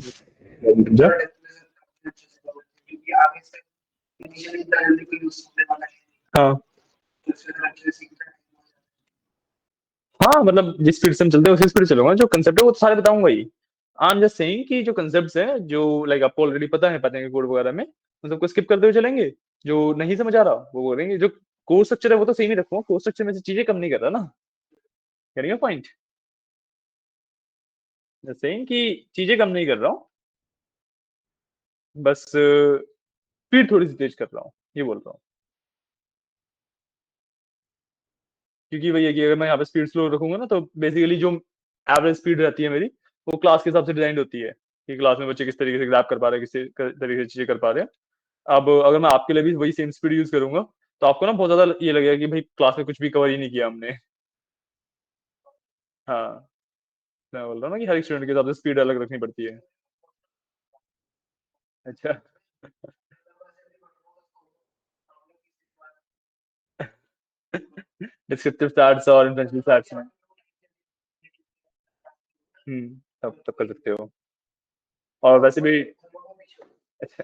जा। हाँ हाँ, मतलब जिस स्पीड से हम चलते हैं उसी स्पीड चलूंगा, जो कंसेप्ट है वो तो सारे बताऊंगा ही। आई एम जस्ट सेइंग कि जो कंसेप्ट है, जो लाइक आपको ऑलरेडी पता है, पता है कोड वगैरह में, उन सबको स्किप करते हुए चलेंगे। जो नहीं समझ आ रहा वो बोलेंगे। जो कोर्स स्ट्रक्चर है वो तो सेम ही रखूंगा, कोर्स स्ट्रक्चर में से चीजें कम नहीं कर रहा ना। करेंगे पॉइंट। सेइंग कि चीजें कम नहीं कर रहा हूँ, बस स्पीड थोड़ी सी तेज कर रहा हूँ, ये बोल रहा हूँ। क्योंकि भैया कि अगर मैं यहाँ पे स्पीड स्लो रखूंगा ना, तो बेसिकली जो एवरेज स्पीड रहती है मेरी, वो क्लास के हिसाब से डिजाइन होती है कि क्लास में बच्चे किस तरीके से ग्रैब कर पा रहे हैं, तरीके से चीजें कर पा रहे हैं। अब अगर मैं आपके लिए भी वही सेम स्पीड यूज करूंगा, तो आपको ना बहुत ज्यादा ये लगेगा कि भाई क्लास में कुछ भी कवर ही नहीं किया हमने। हाँ, मैं बोल रहा हूँ ना कि हर एक स्टूडेंट के हिसाब से स्पीड अलग रखनी पड़ती है। अच्छा। डिस्क्रिप्टिव स्टार्ट्स और इन्फ्लुएंशियल स्टार्ट्स में। तब कर सकते हो। और वैसे भी, अच्छा,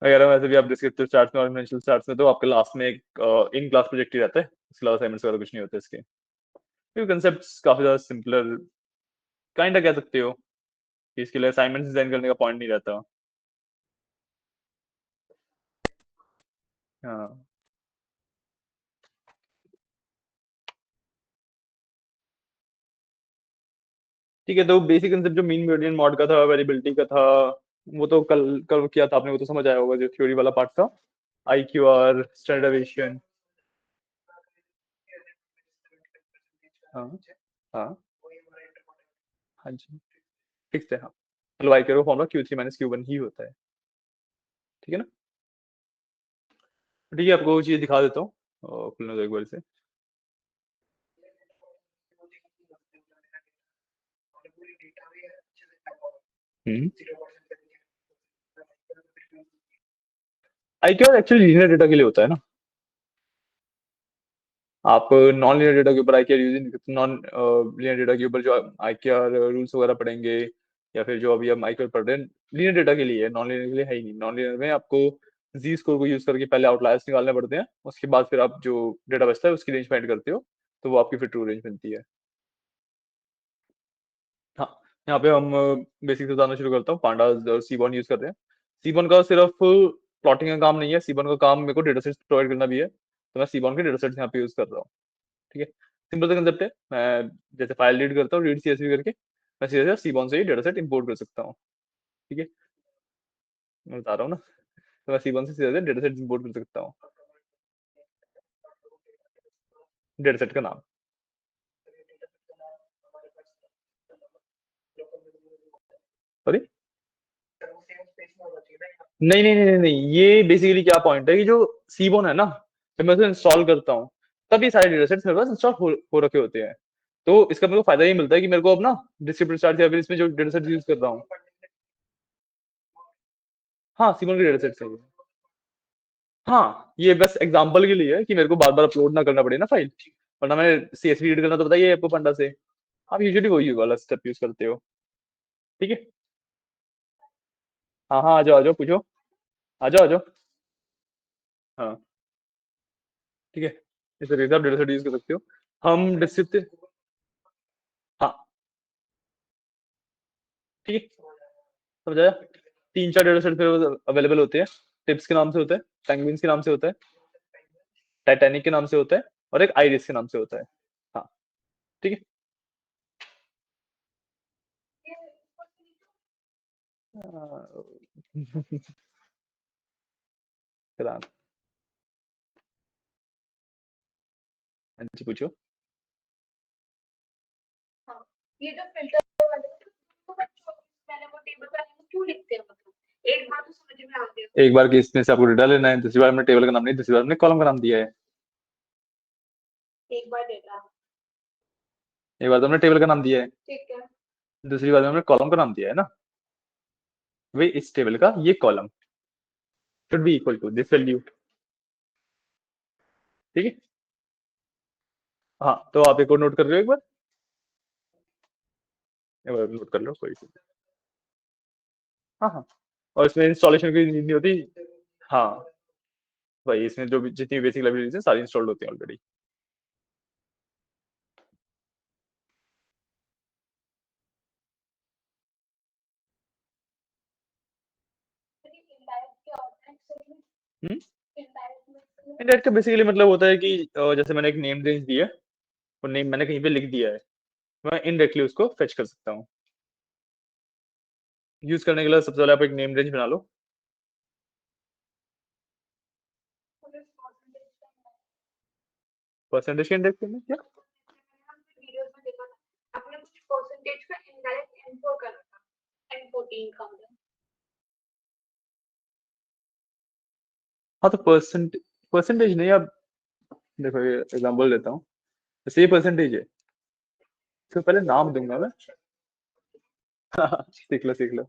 अगर हम वैसे भी आप डिस्क्रिप्टिव स्टार्ट्स में और इन्फ्लुएंशियल स्टार्ट्स में, तो आपके लास्ट में एक इन क्लास प्रोजेक्ट ही रहता है, इसके अलावा असाइनमेंट्स वगैरह कुछ नहीं होते इसके। क्योंकि कंसेप्ट काफी ज्यादा सिंपलर काइंड कह सकते हो कि इसके लिए असाइनमेंट डिजाइन करने का पॉइंट नहीं रहता। हाँ ठीक है, तो बेसिक कंसेप्ट जो मीन मेडियन मॉड का था, वेरिएबिलिटी का था, वो तो कल कल किया था आपने, वो तो समझ आया होगा, जो थ्योरी वाला पार्ट था। आई क्यू आर, स्टैंडर्ड डेविएशन। हाँ हाँ हाँ जी, फिक्स है हाँ। मतलब आई क्यू आर का फॉर्मूला Q3 - Q1 ही होता है। ठीक है ना। ठीक है, आपको वो चीज दिखा देता हूँ खुलने दो एक बार से। हम्म। I Q R actually linear data के लिए होता है ना। आप नॉन लीनियर डेटा के ऊपर आई क्यू आर यूज नहीं करते। नॉन लीनियर डेटा के ऊपर जो आई क्यू आर रूल्स वगैरह पढ़ेंगे, या फिर जो अभी हम आई क्यू आर पढ़ रहे हैं, लीनियर डेटा के लिए है, नॉन लीनियर के लिए है ही नहीं। नॉन लीनियर में आपको जी स्कोर को यूज करके पहले आउटलायर्स निकालने पड़ते हैं, उसके बाद फिर आप जो डेटा बचता है उसकी रेंज फाइंड करते हो, तो वो आपकी फिर ट्रू रेंज बनती है। हाँ, यहाँ पे हम बेसिक से बताना शुरू करता हूँ। पांडास और सीबॉन यूज कर रहे हैं। सीबॉन का सिर्फ प्लॉटिंग का काम नहीं है, सीबॉन का काम मेरे को डेटा सेट्स प्रोवाइड करना भी है, तो मैं सीबॉन के डेटा सेट्स यहाँ पे यूज कर रहा हूँ। ठीक है, सिंपल सा कंसेप्ट है। मैं जैसे फाइल रीड करता हूँ, रीड सीएसवी करके मैं सीधे सीबॉन से ही डेटा सेट इंपोर्ट कर सकता हूँ। ठीक है, मैं बता रहा हूँ ना, तो मैं सीबॉन से सीधे डेटा सेट इंपोर्ट कर सकता हूँ। डेटा सेट का नाम। सॉरी। नहीं नहीं नहीं नहीं नहीं, ये बेसिकली क्या पॉइंट है कि जो सीबोन है ना, जब मैं उसे इंस्टॉल करता हूँ, तब ये सारे डेटा सेट्स मेरे पास इंस्टॉल हो रखे होते हैं। तो इसका मेरे को फायदा ये मिलता है कि मेरे को अब ना डिस्ट्रीब्यूटर स्टार्ट या फिर इसमें जो डेटा सेट यूज कर रहा हूँ। हाँ, सीबोन के डेटा सेट है ये। हाँ, ये बस एग्जांपल के लिए है कि मेरे को बार बार अपलोड ना करना पड़े ना फाइल, वरना मैं सीएसवी रीड करना तो बताइए आपको पंडा से। आप यूजुअली वही वाला स्टेप यूज करते हो। ठीक है। हाँ हाँ, आ जाओ पूछो। आ जाओ। हाँ ठीक है, इस तरीके से आप डेटा सेट यूज कर सकते हो। हम डिस्क्रिप्टिव। हाँ ठीक है, समझ आया। तीन चार डेटा सेट अवेलेबल होते हैं। टिप्स के नाम से होता है, पेंगुइन्स के नाम से होता है, टाइटैनिक के नाम से होता है, और एक आइरिस के नाम से होता है। हाँ ठीक है। हाँ जी, पूछो। एक बार कि इसमें से आपको डेटा लेना है, दूसरी बार हमने टेबल का नाम नहीं, दूसरी बार हमने कॉलम का नाम दिया है। एक बार तो हमने टेबल का नाम दिया है, दूसरी बार में हमने कॉलम का नाम दिया है ना। वे इस टेबल का ये column should be equal to this value. ठीक है। हाँ, तो आप एक और नोट कर रहे हो, एक बार नोट कर लो कोई हाँ, हाँ। और इसमें इंस्टॉलेशन की नीड नहीं होती। हाँ, वही इसमें जो भी जितनी बेसिक लाइब्रेरीज़ हैं सारी इंस्टॉल्ड होती हैं ऑलरेडी। हुँ? इंडेक्स का बेसिकली मतलब होता है कि जैसे मैंने एक नेम रेंज दी है, और नेम मैंने कहीं पे लिख दिया है, मैं इनडायरेक्टली उसको फेच कर सकता हूँ। यूज़ करने के लिए सबसे पहले आप एक नेम रेंज बना लो। परसेंटेज के इंडेक्स करना क्या? हाँ, तो परसेंटेज नहीं, आप देखो ये एग्जांपल देता हूँ। जैसे ये परसेंटेज है, तो पहले नाम दूँगा मैं। सीख लो, सीख लो।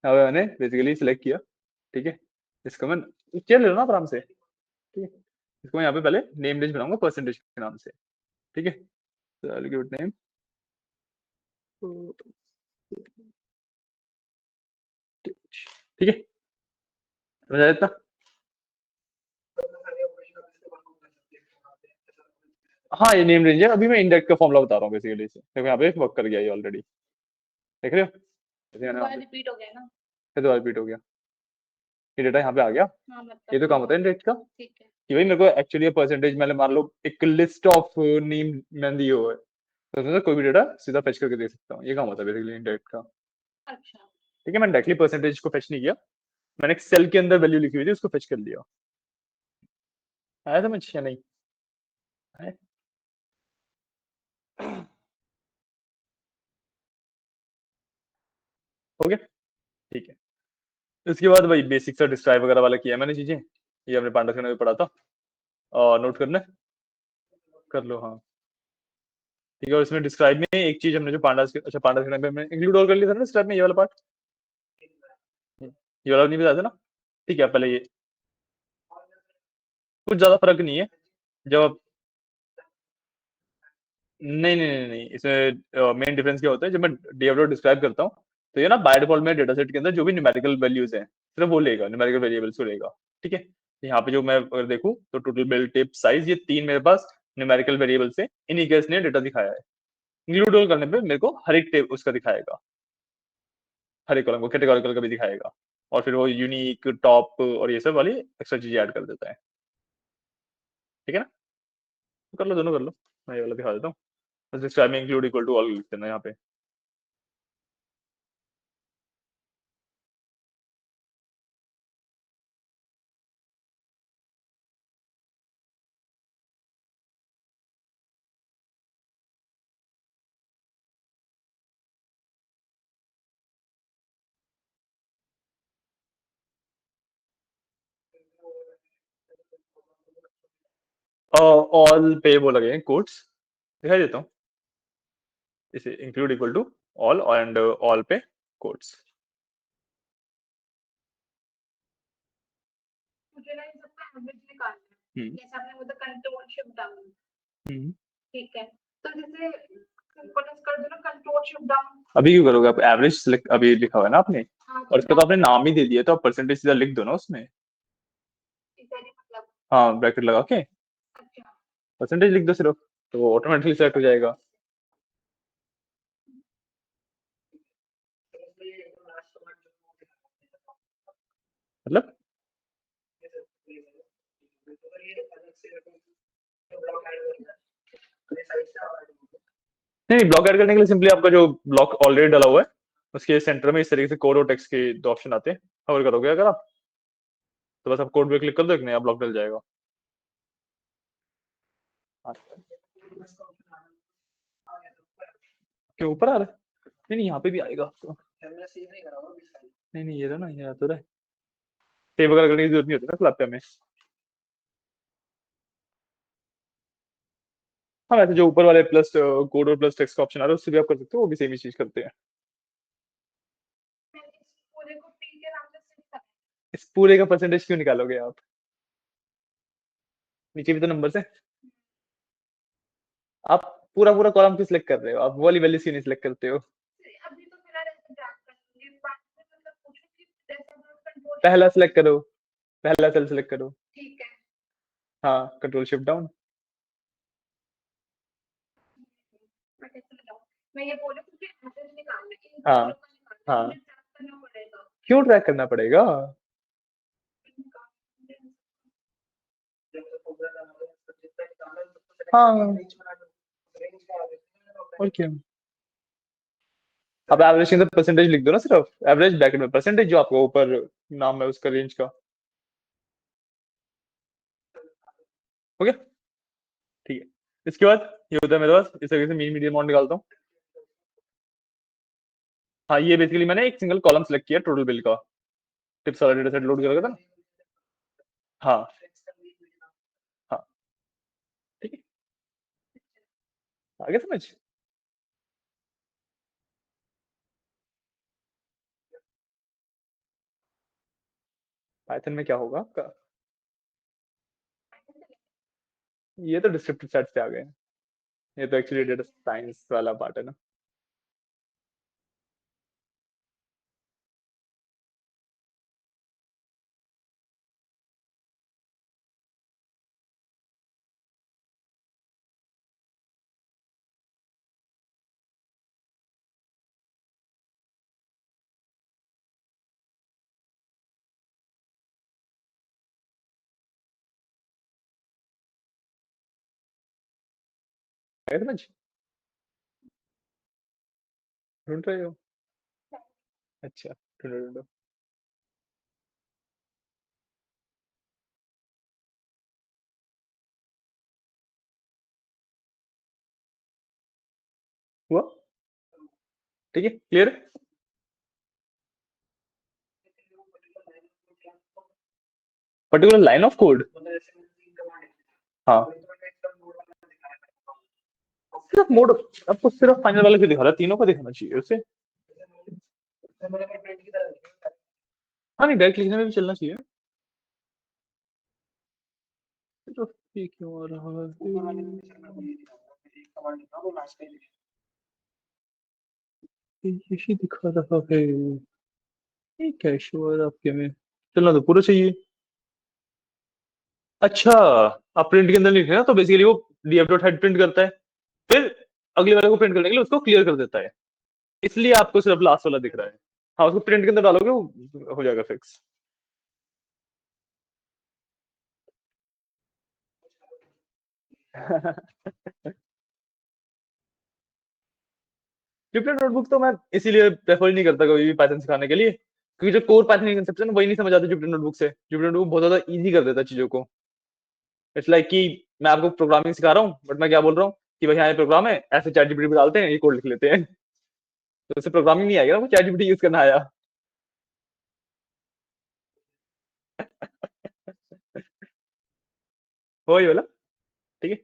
अब मैंने बेसिकली सिलेक्ट किया, ठीक है? इसको मैं चेयर ले लो ना आप आराम से, ठीक है? इसको मैं यहाँ पे पहले नेम रेंज बनाऊँगा परसेंटेज के नाम से, ठीक है? तो I will give it name, ठीक है? समझ आया इतना? हाँ, ये नेम रेंज है। अभी मैं इंडेक्स का फॉर्मूला बता रहा हूँ बेसिकली इसे। देखो यहाँ पे वर्क कर गया ये ऑलरेडी। देख रहे हो? जैसे मैंने यहाँ पे रिपीट हो गया ना। फिर दोबारा रिपीट हो गया। ये डेटा यहाँ पे आ गया। हाँ ये तो काम होता है इंडेक्स का, ठीक है। कि भाई मेरे को एक्चुअली ये परसेंटेज मैंने मान लो एक लिस्ट ऑफ नेम मैंने दी हो है, तो उसमें से कोई भी डेटा सीधा फेच करके दे सकता हूँ। ये काम होता है बेसिकली इंडेक्स का। अच्छा। ठीक है, मैंने डायरेक्टली परसेंटेज को फेच नहीं किया, मैंने एक सेल के अंदर वैल्यू लिखी हुई थी उसको फेच कर लिया। आया समझ या नहीं? आया? हो गया? ठीक है। इसके बाद वही बेसिक सा डिस्क्राइब वगैरह वाला किया मैंने चीजें, ये हमने पांडा खाने में पढ़ा था। और नोट करना है? कर लो, हाँ। ठीक है, और इसमें डिस्क्राइब में एक चीज हमने जो पांडास के, अच्छा पांडास के टाइम पे हमने इंक्लूड और कर लिया था ना डिस्क्राइब में, ये वाला पार्ट। ये वाला नहीं बताया था ना? ठीक है, पहले ये कुछ ज्यादा फर्क नहीं है। जब आप नहीं नहीं नहीं नहीं, इसमें मेन डिफरेंस क्या होता है, जब मैं डेवलप डिस्क्राइब करता हूँ, तो ये ना बाय डिफॉल्ट में डेटा सेट के अंदर जो भी न्यूमेरिकल वैल्यूज हैं सिर्फ वो लेगा, न्यूमेरिकल वेरिएबल्स को लेगा। ठीक है, यहाँ पे जो मैं अगर देखूँ तो टोटल बिल टिप साइज ये तीन मेरे पास न्यूमेरिकल वेरिएबल्स है, इन्हीं केस ने डेटा दिखाया है। इंक्लूड ऑल करने पे मेरे को हर एक टेब उसका दिखाएगा, हर एक कॉलम को कैटेगोरिकल का भी दिखाएगा, और फिर वो यूनिक टॉप और ये सब वाली एक्स्ट्रा चीजें ऐड कर देता है। ठीक है ना? तो कर लो, दोनों कर लो। मैं ये वाला दिखा देता हूँ। बस डिस्क्राइब में इंक्लूड इक्वल टू ऑल लिख देना यहाँ पे। ऑल पे वो लगे हैं कोट्स, दिखाई देता हूँ। इसे include equal to all and all पे कोट्स। मुझे ना इन सबका एवरेज निकालना है। जैसे आपने बोला कंट्रोल शिफ्ट डाउन, ठीक है। तो जैसे सिंपल कर दो ना कंट्रोल शिफ्ट डाउन। अभी क्यों करोगे आप? एवरेज सिलेक्ट अभी लिखा हुआ है ना आपने, हाँ और तो इसका तो आपने नाम ही दे दिया, तो आप परसेंटेज सीधा लिख दो ना उसमें। मतलब हाँ, ब्रैकेट लगा के अच्छा। परसेंटेज लिख दो सिर्फ, तो वो ऑटोमेटिकली सेलेक्ट हो जाएगा। मतलब नहीं, ब्लॉक ऐड करने के लिए सिंपली आपका जो ब्लॉक ऑलरेडी डला हुआ है उसके सेंटर में इस तरीके से कोड और टेक्स्ट के दो ऑप्शन आते हैं, कवर करोगे अगर आप, तो बस आप कोड पे क्लिक कर दो, एक नया ब्लॉक डल जाएगा। हाँ, क्यों ऊपर आ रहा है? नहीं नहीं, यहाँ पे भी आएगा आपको। नहीं नहीं, ये रहा ना, ये आ तो रहा है। सेव वगैरह करने की जरूरत नहीं होती ना स्लैब पे हमें। हाँ, वैसे जो ऊपर वाले प्लस कोड और प्लस टेक्स्ट का ऑप्शन आ रहा है उससे भी आप कर सकते हो, वो भी सेम ही चीज करते हैं। इस पूरे का परसेंटेज क्यों निकालोगे आप? नीचे भी तो नंबर है। आप पूरा पूरा कॉलम क्यों सिलेक्ट कर रहे हो? आप वो वाली वैल्यूज क्यों नहीं सिलेक्ट करते हो? पहला सेलेक्ट करो, पहला सेल सेलेक्ट करो। ठीक है। हाँ, कंट्रोल शिफ्ट डाउन। मैं कैसे लगाऊं? मैं ये बोल रही हूँ कि एवरेज निकालना है, इन हाँ, दोनों का निकालना है, हाँ। मुझे ट्रैक करना पड़ेगा। क्यों ट्रैक करना पड़ेगा? हाँ, और क्या? अब एवरेज के अंदर परसेंटेज लिख दो ना, सिर्फ एवरेज ब्रैकेट में परसेंटेज, जो आपका ऊपर नाम है उसका रेंज का। हो गया? ठीक है। इसके बाद ये होता है मेरे पास, इस तरीके से मीन मीडियन मॉड निकालता हूँ। हाँ, ये बेसिकली मैंने एक सिंगल कॉलम सेलेक्ट किया टोटल बिल का, टिप्स वाला डेटा सेट लोड किया था ना। हाँ, हाँ। ठीक है, आगे समझ। पाइथन में क्या होगा आपका? ये तो डिस्क्रिप्टिव सेट से आ गए हैं। ये तो एक्चुअली डेटा साइंस वाला पार्ट है ना। आगे समझ। ढूंढ रहे हो? अच्छा, ढूंढो ढूंढो। हुआ? ठीक है, clear. Particular line of code. हाँ, सिर्फ मोड। आपको सिर्फ फाइनल वाले को दिखा रहा है, तीनों को दिखाना चाहिए उसे। हाँ, नहीं, डायरेक्ट लिखने में भी चलना चाहिए। सिर्फ ये क्यों आ रहा है? यही दिखा रहा है। ये क्या इशू है आपके में? चलना तो पूरा चाहिए। अच्छा, आप प्रिंट के अंदर लिख रहे हैं ना, तो बेसिकली वो df डॉट हेड प्रिंट करता है, फिर अगले वाले को प्रिंट करने के लिए उसको क्लियर कर देता है। इसलिए आपको सिर्फ लास्ट वाला दिख रहा है। हाँ, उसको प्रिंट के अंदर डालोगे वो हो जाएगा फिक्स। जुपिटर नोटबुक तो मैं इसीलिए प्रेफर ही नहीं करता कभी भी पाइथन सिखाने के लिए, क्योंकि जो कोर पाइथन के कंसेप्ट है ना, वही नहीं समझ आते जुपिटर नोटबुक से। जुपिटर नोटबुक बहुत ज्यादा इजी कर देता है चीजों को। इट्स लाइक कि मैं आपको प्रोग्रामिंग सिखा रहा हूँ, बट मैं क्या बोल रहा हूँ कि भाई हाँ, ये प्रोग्राम है, ऐसे चैट जीपीटी पे डालते हैं, ये कोड लिख लेते हैं। तो उससे प्रोग्रामिंग नहीं आएगा ना, वो चैट जीपीटी यूज करना आया। वही बोला। ठीक है।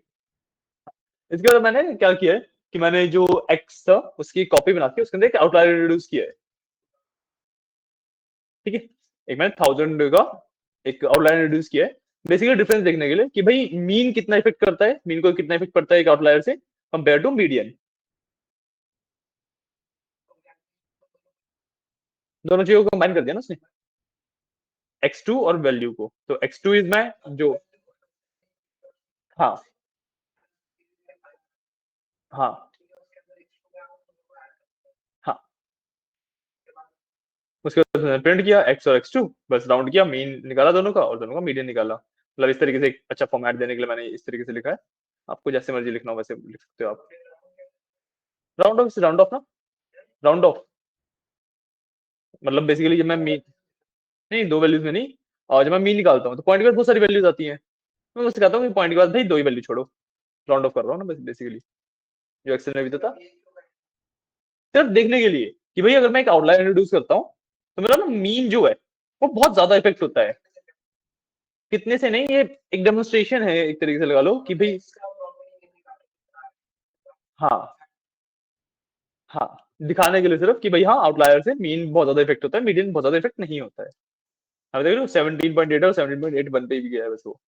इसके बाद मैंने क्या किया है कि मैंने जो एक्स था उसकी कॉपी बना के उसके अंदर एक आउटलायर इंट्रोड्यूस किया है। ठीक है। एक मैंने 1000 का एक आउटलायर इंट्रोड्यूस किया है, बेसिकली डिफरेंस देखने के लिए कि भाई मीन कितना इफेक्ट करता है, मीन को कितना इफेक्ट पड़ता है एक आउटलायर से कंपेयर टू मीडियन। दोनों चीजों को कंबाइन कर दिया ना उसने, x2 और वैल्यू को। तो x2 इज मैं जो। हाँ, हाँ, हाँ। उसके बाद प्रिंट किया x और x2, बस राउंड किया, मीन निकाला दोनों का और दोनों का मीडियन निकाला। मतलब इस तरीके से एक अच्छा फॉर्मेट देने के लिए मैंने इस तरीके से लिखा है। आपको जैसे मर्जी लिखना हो वैसे लिख सकते हो आप। राउंड ऑफ ना, राउंड ऑफ। मतलब बेसिकली जब मैं मीन, नहीं, दो वैल्यूज में नहीं, और जब मैं मीन निकालता हूँ तो पॉइंट के बाद बहुत सारी वैल्यूज आती हैं। मैं बस कहता हूँ कि पॉइंट के बाद भाई दो ही वैल्यू छोड़ो। राउंड ऑफ कर रहा हूँ ना बेसिकली, जो एक्सेल में भी था, सिर्फ देखने के लिए कि भाई अगर मैं एक आउटलाइन इंट्रोड्यूस करता हूँ तो मेरा ना मीन जो है वो बहुत ज्यादा इफेक्ट होता है। कितने से नहीं, ये एक डेमोन्स्ट्रेशन है एक तरीके से, लगा लो कि भाई। हाँ, हाँ, दिखाने के लिए सिर्फ कि भाई हाँ, आउटलायर से मीन बहुत ज्यादा इफेक्ट होता है, मीडियन बहुत ज्यादा इफेक्ट नहीं होता है। अब देख लो 17.8 और 17.8 बनते ही गया है बस वो।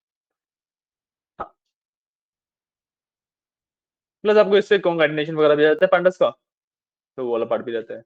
हाँ, प्लस आपको इससे कॉन्कैटिनेशन वगैरह भी आ जाता है pandas का, तो वो वाला पार्ट भी रहता है।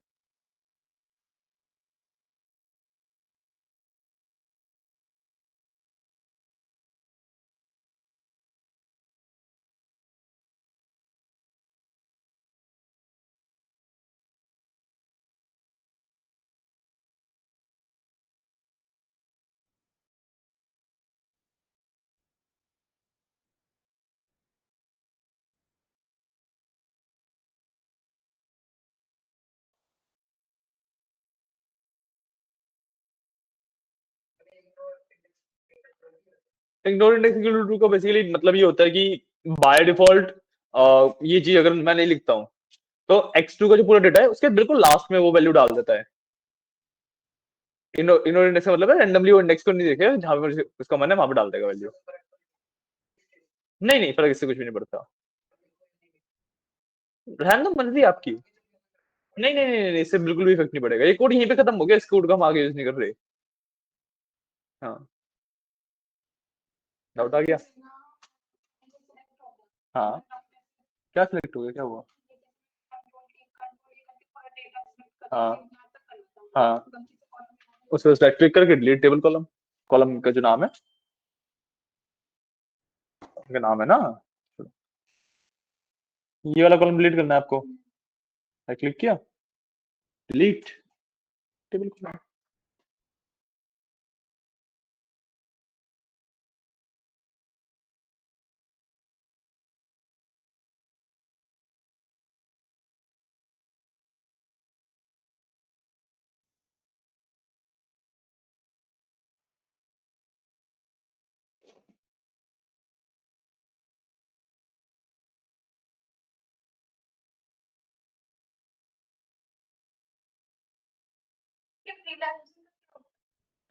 Ignore index equal to true का बेसिकली मतलब ये होता है कि बाय डिफॉल्ट ये चीज अगर मैं नहीं लिखता हूँ तो x2 का जो पूरा डेटा है उसके बिल्कुल लास्ट में वो वैल्यू डाल देता है। इग्नोर इंडेक्स का मतलब है रैंडमली वो इंडेक्स को नहीं देखेगा, जहां पर उसका मन है वहां पे डाल देगा वैल्यू। नहीं नहीं, फर्क इससे कुछ भी नहीं पड़ता। रैंडम मर्जी आपकी। नहीं नहीं नहीं नहीं, इससे बिल्कुल भी इफेक्ट नहीं पड़ेगा, ये कोड यहीं पे खत्म हो गया, इस कोड का हम आगे यूज नहीं कर रहे। हाँ, डाउट आ गया। हाँ, क्या सिलेक्ट हो गया, क्या हुआ? हाँ हाँ, उस पर राइट क्लिक करके डिलीट टेबल कॉलम, कॉलम का जो नाम है, उनका नाम है ना, ये वाला कॉलम डिलीट करना है आपको। राइट क्लिक किया, डिलीट टेबल कॉलम।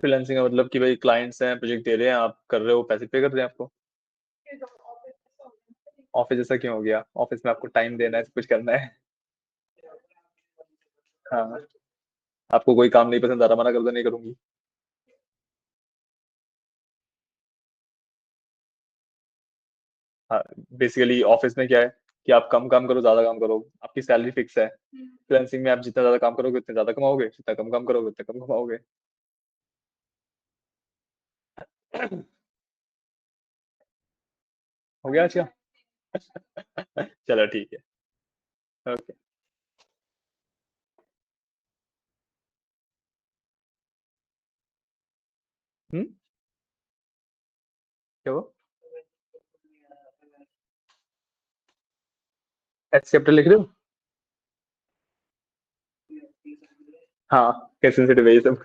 फ्रीलांसिंग का मतलब कि भाई क्लाइंट्स हैं, प्रोजेक्ट दे रहे हैं, आप कर रहे हो, पैसे पे कर रहे हैं आपको। ऑफिस जैसा क्यों हो गया? ऑफिस में आपको टाइम देना है, सब कुछ करना है। हाँ, आपको कोई काम नहीं पसंद आ रहा, मना कर दो, नहीं करूंगी। हाँ, बेसिकली ऑफिस में क्या है कि आप कम काम करो, ज्यादा काम करो, आपकी सैलरी फिक्स है। फ्रीलांसिंग में आप जितना ज्यादा काम करोगे उतने ज्यादा कमाओगे, जितना कम काम करोगे उतना कम कमाओगे। हो गया अच्छा। चलो ठीक है। ओके। हम्म, क्या वो? एच चैप्टर लिख रहे हो? हाँ, कैसे सेंसिटिव है ये सब।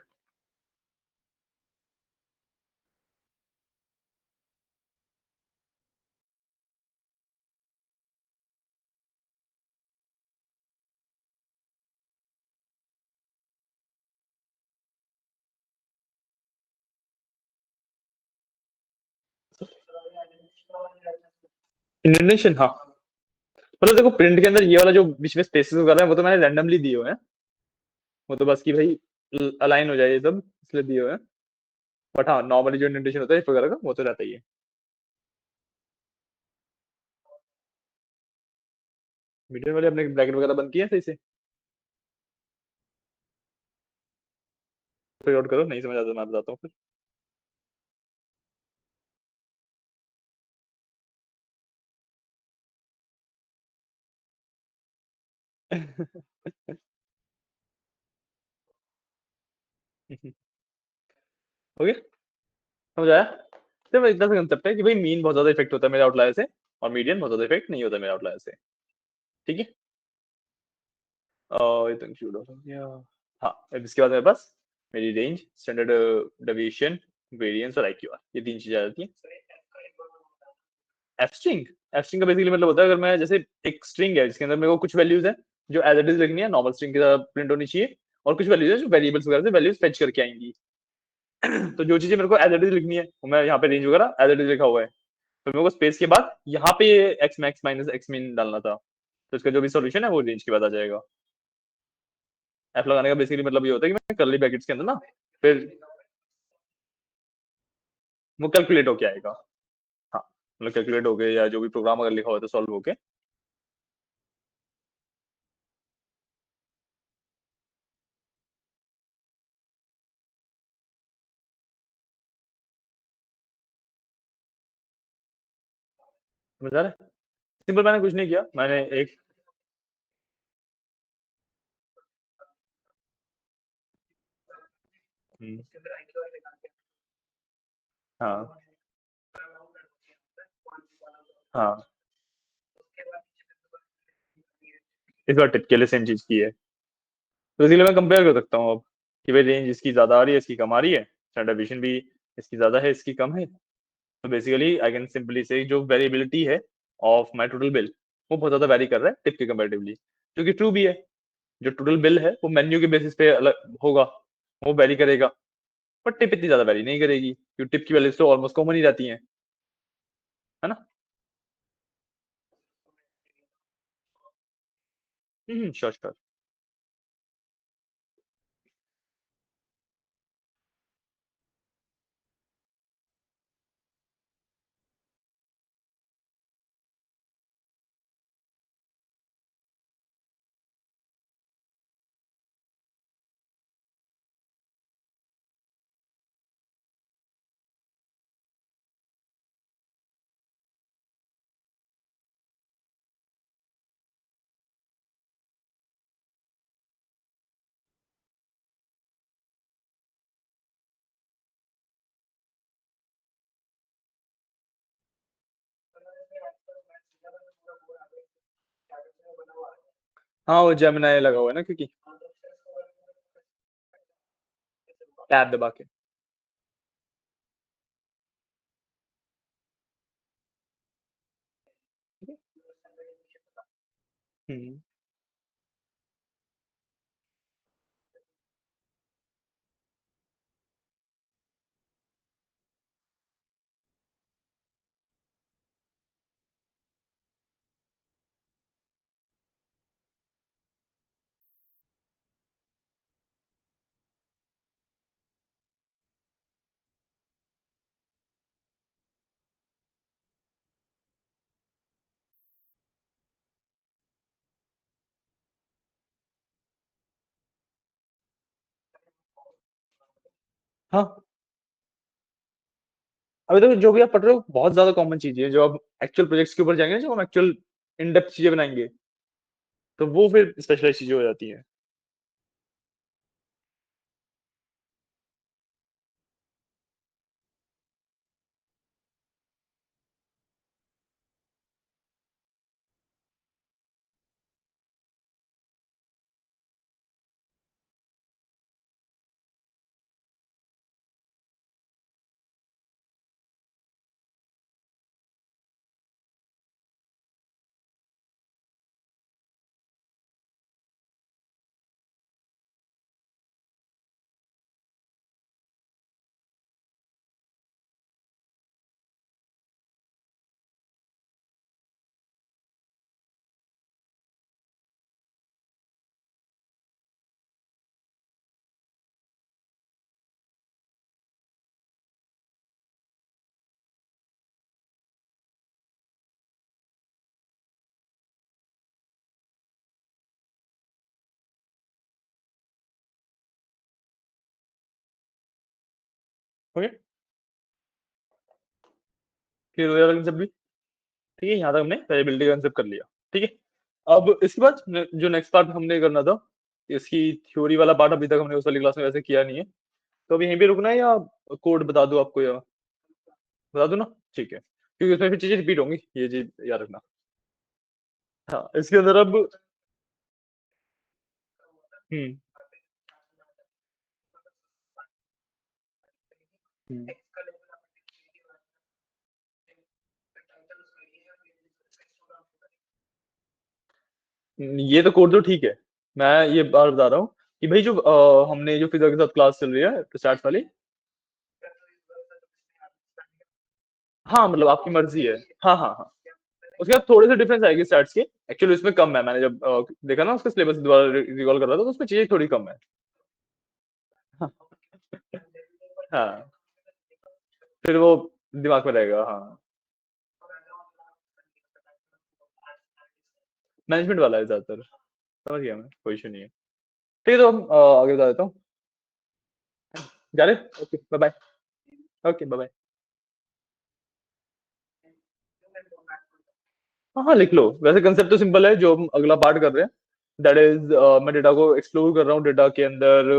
इंडेंटेशन, हाँ, मतलब देखो प्रिंट के अंदर ये वाला जो बीच में स्पेसेस वगैरह है वो तो मैंने रैंडमली दिए हुए हैं। वो तो बस कि भाई अलाइन हो जाए ये सब, इसलिए दिए हुए हैं। बट हाँ, नॉर्मली जो इंडेंटेशन होता है इस वगैरह का वो तो रहता ही है। मीडियम वाले अपने ब्रैकेट वगैरह बंद किया है सही से? फिगर आउट करो, नहीं समझ आता तो मैं बताता हूँ फिर। हो गया, समझ आया। सिर्फ इतना सा कंसेप्ट है कि भाई मीन बहुत ज्यादा इफेक्ट होता है मेरे आउटलायर से, और मीडियन बहुत ज्यादा इफेक्ट नहीं होता मेरे आउटलायर से। ठीक है। ये तो इंक्लूड हो गया। हाँ, अब इसके बाद मेरे पास मेरी रेंज, स्टैंडर्ड डेविएशन, वेरिएंस और आईक्यू, ये तीन चीजें आ जाती हैं। एफ स्ट्रिंग, एफ स्ट्रिंग का बेसिकली मतलब होता है, अगर मैं जैसे एक स्ट्रिंग है जिसके अंदर मेरे को कुछ वैल्यूज है जो एज इट इज लिखनी है, नॉर्मल स्ट्रिंग की तरह प्रिंट होनी चाहिए, और कुछ वैल्यूज है जो वेरिएबल्स वगैरह से वैल्यूज फेच करके आएंगी। तो जो चीजें मेरे को एज इट इज लिखनी है वो मैं यहाँ पे रेंज वगैरह एज इट इज लिखा हुआ है, तो मेरे को स्पेस के बाद यहाँ पे एक्स मैक्स माइनस एक्स मिन डालना था, तो इसका जो भी सॉल्यूशन है वो रेंज के बाद आ जाएगा। एफ लगाने का बेसिकली मतलब ये होता है कि मैं करली ब्रैकेट्स के अंदर ना, फिर वो कैलकुलेट होके आएगा। हाँ, मतलब कैलकुलेट हो गए या जो भी प्रोग्राम अगर लिखा हुआ है तो सॉल्व होके। समझ आ रहा है? सिंपल, मैंने कुछ नहीं किया, मैंने एक हम्म, हाँ हाँ, इस बार टिप के लिए सेम चीज की है, तो इसलिए मैं कंपेयर कर सकता हूँ अब कि भाई रेंज इसकी ज्यादा आ रही है, इसकी कम आ रही है, स्टैंडर्ड डिवीजन भी इसकी ज्यादा है, इसकी कम है। तो बेसिकली आई कैन सिंपली से जो वेरिएबिलिटी है ऑफ माय टोटल बिल वो बहुत ज्यादा वेरी कर रहा है टिप के कंपैरेटिवली, जो कि ट्रू भी है। जो टोटल बिल है वो मेन्यू के बेसिस पे अलग होगा, वो वेरी करेगा, पर टिप इतनी ज्यादा वेरी नहीं करेगी क्योंकि टिप की वैल्यूज तो ऑलमोस्ट कॉमन ही रहती हैं, है ना। Sure sure. हाँ वो जेमिनाई लगा हुआ है ना, क्योंकि टैब दबा के। हम्म। हाँ, अभी तक जो भी आप पढ़ रहे हो बहुत ज्यादा कॉमन चीजें हैं, जो आप एक्चुअल प्रोजेक्ट्स के ऊपर जाएंगे ना, जो हम एक्चुअल इन डेप्थ चीजें बनाएंगे, तो वो फिर स्पेशलाइज चीजें हो जाती हैं। ओके, क्लियर हो गया कंसेप्ट भी। ठीक है, यहाँ तक हमने वेरिएबिलिटी का कंसेप्ट कर लिया। ठीक है, अब इसके बाद जो नेक्स्ट पार्ट हमने करना था, इसकी थ्योरी वाला पार्ट अभी तक हमने उस वाली क्लास में वैसे किया नहीं है, तो अभी यहीं पे रुकना है या कोड बता दूं आपको, या बता दूं ना। ठीक है, क्योंकि उसमें फिर चीजें रिपीट होंगी, ये चीज याद रखना। हाँ, इसके अंदर अब हम्म हम्म, ये तो कोड तो ठीक है। मैं ये बात बता रहा हूँ कि भाई जो हमने जो फिजिक्स के साथ क्लास चल रही है स्टैट्स वाली। हाँ मतलब आपकी मर्जी है। हाँ हाँ हाँ, उसके बाद थोड़े से डिफरेंस आएगी स्टैट्स के। एक्चुअली उसमें कम है, मैंने जब देखा ना उसका सिलेबस दोबारा रिकॉल कर रहा था, तो उसमें चीजें थोड़ी कम है। हाँ हाँ, फिर वो दिमाग में रहेगा। हाँ, मैनेजमेंट वाला है ज्यादातर। समझ गया मैं, कोई इशू नहीं है। ठीक है, तो हम आगे बता देता हूँ। जा रहे? Okay bye bye. Okay bye bye. हाँ हाँ, लिख लो। वैसे कंसेप्ट तो सिंपल है जो हम अगला पार्ट कर रहे हैं। दैट इज मैं डेटा को एक्सप्लोर कर रहा हूँ, डेटा के अंदर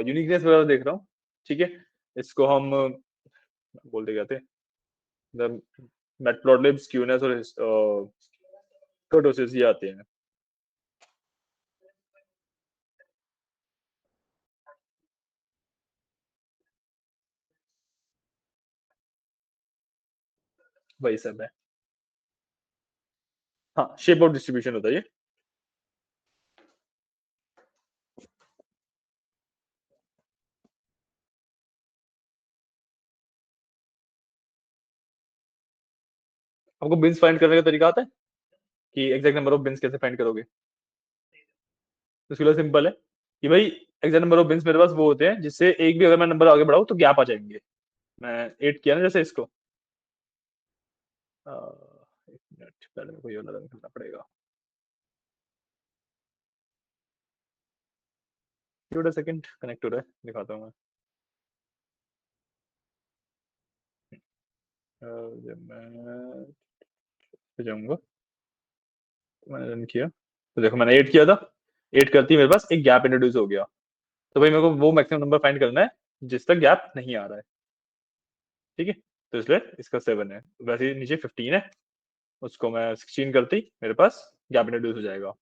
यूनिकनेस वगैरह देख रहा हूँ। ठीक है, इसको हम बोलते क्या थे, मैटप्लॉटलिब, स्क्यूनेस और कर्टोसिस, ये आते हैं। वही सब है। हाँ, शेप ऑफ डिस्ट्रीब्यूशन होता है ये। आपको बिन्स फाइंड करने का तरीका आता है कि एग्जैक्ट नंबर ऑफ बिन्स कैसे फाइंड करोगे? उसके लिए सिंपल है कि भाई एग्जैक्ट नंबर ऑफ बिन्स मेरे पास वो होते हैं जिससे एक भी अगर मैं नंबर आगे बढ़ाऊं तो गैप आ जाएंगे। मैं 8 किया ना जैसे इसको, एक मिनट पहले मेरे को ये वाला रन करना पड़ेगा। थोड़ा सेकंड कनेक्ट हो रहा है, दिखाता हूँ मैं। जब मैं पे जाऊंगा तो मैंने रन किया तो देखो मैंने 8 किया था। 8 करती ही मेरे पास एक गैप इंट्रोड्यूस हो गया। तो भाई मेरे को वो मैक्सिमम नंबर फाइंड करना है जिस तक गैप नहीं आ रहा है। ठीक है, तो इसलिए इसका 7 है। वैसे ही नीचे 15 है, उसको मैं 16 करती मेरे पास गैप इंट्रोड्यूस हो जाएगा।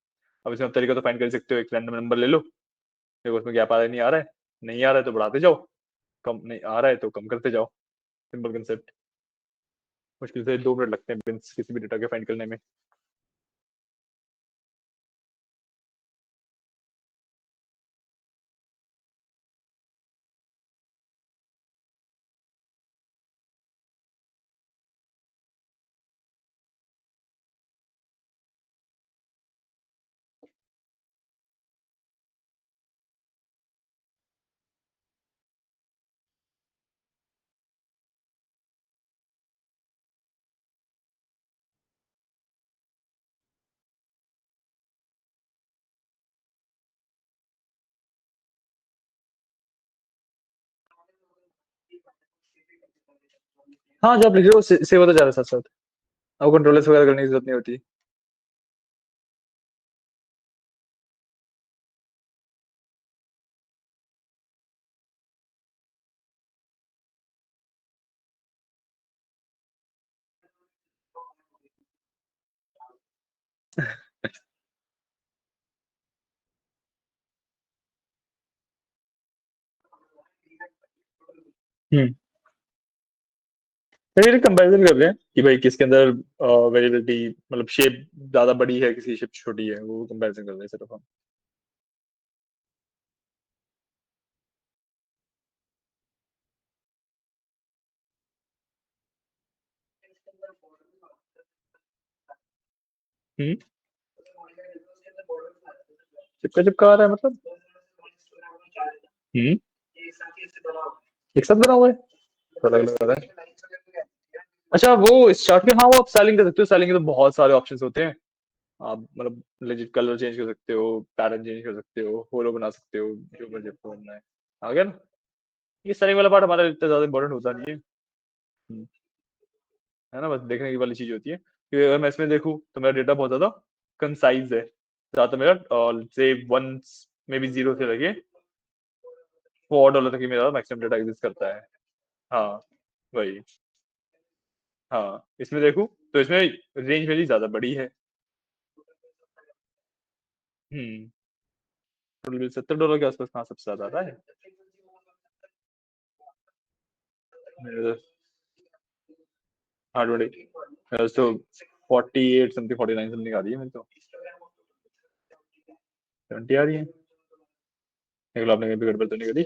अब इसमें तरीका तो फाइंड कर सकते हो, एक रैंडम नंबर ले लो, देखो उसमें गैप आ रहा है नहीं आ रहा है, नहीं आ रहा है तो बढ़ाते जाओ, कम नहीं आ रहा है तो कम करते जाओ। Simple concept. मुश्किल से 2 मिनट लगते हैं बिन्स किसी भी डेटा के फाइंड करने में। हाँ, जो आप लिख रहे हो सेव होता जा रहा है साथ साथ, आपको कंट्रोलर्स वगैरह करने की जरूरत नहीं होती। हम्म, फिर कंपैरिजन कर रहे हैं कि भाई किसके अंदर वेरिएबिलिटी, मतलब शेप ज्यादा बड़ी है किसी शेप छोटी है, वो कंपैरिजन कर रहे हैं सिर्फ हम। हम्म, चिपका चिपका आ रहा है मतलब? हम्म, एक साथ बना हुआ है, तो अलग अलग आ रहा है। अच्छा, वो इस चार्ट में, हाँ वो आप स्टाइलिंग कर सकते हो। स्टाइलिंग के तो बहुत सारे ऑप्शंस होते हैं। आप मतलब लेजिट कलर चेंज कर सकते हो, पैटर्न चेंज कर सकते हो, होलो बना सकते हो, जो मर्जी आपको बनना है। आ गया ना? ये स्टाइलिंग वाला पार्ट हमारा इतना ज्यादा इंपॉर्टेंट होता नहीं है। है ना, बस देखने की वाली चीज होती है कि अगर मैं इसमें देखूँ तो मेरा डेटा बहुत ज्यादा कंसाइज है। ज्यादा मेरा से वन में भी जीरो से लगे $4 तक ही मेरा मैक्सिमम डेटा एग्जिस्ट करता है। हाँ, वही। हाँ, इसमें देखूँ तो इसमें रेंज मेरी ज्यादा बड़ी है। हम्म, टोटल बिल $70 के आसपास कहाँ सबसे ज्यादा आता है? मेरे हाँ 20, तो 48 समथिंग, 49 समथिंग आ रही है मेरी तो। 70 आ रही है। एक आपने कहीं पे गड़बड़ तो नहीं करी?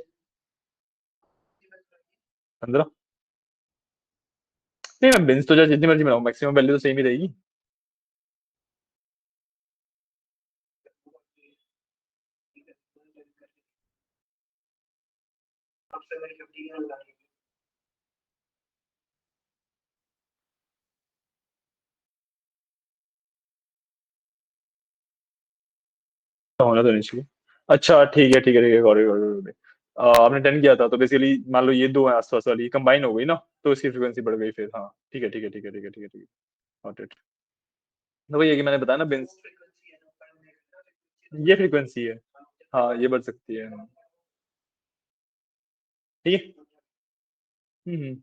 15? नहीं, मैं बिन्स तो चाहे जितनी मर्जी बनाऊँ, मैक्सिमम वैल्यू तो सेम ही रहेगी। तो होना तो नहीं चाहिए। अच्छा, ठीक है ठीक है ठीक है, गॉट इट गॉट इट। आपने 10 किया था तो बेसिकली मान लो ये दो है आसपास वाली कंबाइन हो गई ना, तो इसकी फ्रीक्वेंसी बढ़ गई फिर। हाँ ठीक है ठीक है ठीक है ठीक है ठीक है ठीक है, गॉट इट। तो वही है कि मैंने बताया ना बिन्स, ये फ्रीक्वेंसी है। हाँ, ये बढ़ सकती है। ठीक है।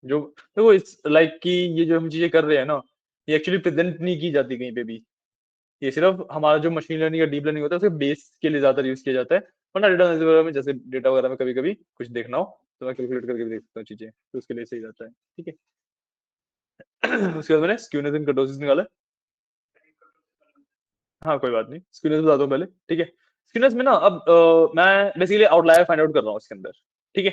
जो देखो इस लाइक कि ये जो हम चीजें कर रहे हैं ना, ये एक्चुअली प्रेजेंट नहीं की जाती कहीं पे भी। ये सिर्फ हमारा जो मशीन लर्निंग या डीप लर्निंग होता है उसके बेस के लिए ज्यादा यूज किया जाता है। वरना डेटा एनालिसिस वगैरह में, जैसे डेटा वगैरह में कभी कभी कुछ देखना हो तो मैं कैलकुलेट करके भी देख सकता हूँ चीजें, तो उसके लिए सही रहता है। ठीक है। उसके बाद मैंने स्क्यूनेस एंड कर्टोसिस निकाला। हाँ कोई बात नहीं, स्क्यूनेस बता दो पहले, ठीक है। स्क्यूनेस में ना अब मैं बेसिकली आउटलायर फाइंड आउट कर रहा हूँ इसके अंदर, ठीक है।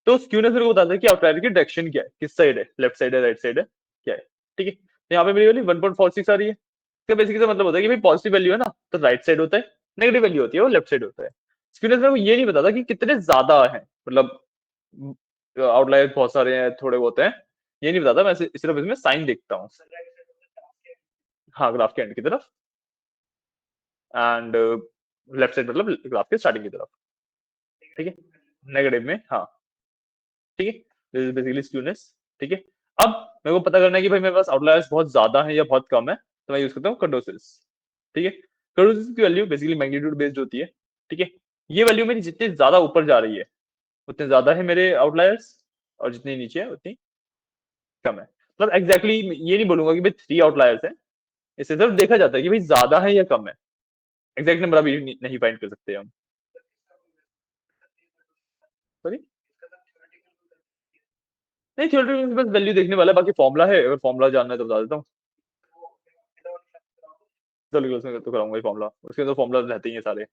तो स्क्यूनेस मेरे को बताता है कि आउटलायर की डायरेक्शन क्या है, किस साइड है, लेफ्ट साइड है, राइट साइड है, क्या है, ठीक है। तो यहाँ पे मेरी वाली 1.46 आ रही है। इसका बेसिकली से मतलब होता है कि भाई पॉजिटिव वैल्यू है ना तो राइट साइड होता है, नेगेटिव वैल्यू होती है वो लेफ्ट साइड होता है। स्क्यूनेस मेरे को ये नहीं बताता कि कितने ज्यादा है, मतलब आउटलायर बहुत सारे हैं थोड़े बहुत हैं, ये नहीं बताता, मैं सिर्फ इसमें साइन देखता हूँ। हाँ ग्राफ के एंड की तरफ, एंड लेफ्ट साइड मतलब ग्राफ के स्टार्टिंग की तरफ, ठीक है, नेगेटिव में, हाँ, ठीक है। दिस इज बेसिकली स्क्यूनेस, ठीक है। अब मेरे को पता करना है कि भाई मेरे पास आउटलायर्स बहुत ज्यादा है या बहुत कम है, तो मैं यूज करता हूँ कर्टोसिस, ठीक है। कर्टोसिस की वैल्यू बेसिकली मैग्नीट्यूड बेस्ड होती है, ठीक है। ये वैल्यू मेरी जितनी ज्यादा ऊपर जा रही है उतने ज्यादा है मेरे आउटलायर्स, और जितनी नीचे है उतनी कम है। मतलब एग्जैक्टली ये नहीं बोलूंगा कि भाई 3 आउटलायर्स है, इससे सिर्फ देखा जाता है कि भाई ज्यादा है या कम है, एग्जैक्ट नंबर अभी नहीं फाइंड कर सकते हम। सॉरी, नहीं थ्योरेटिकल बस वैल्यू देखने वाला है, बाकी फॉर्मूला है, अगर फॉर्मूला जानना है तो बता देता हूँ। चलो उसमें तो कराऊंगा ही फॉर्मूला, उसके अंदर फॉर्मूला रहते ही हैं सारे।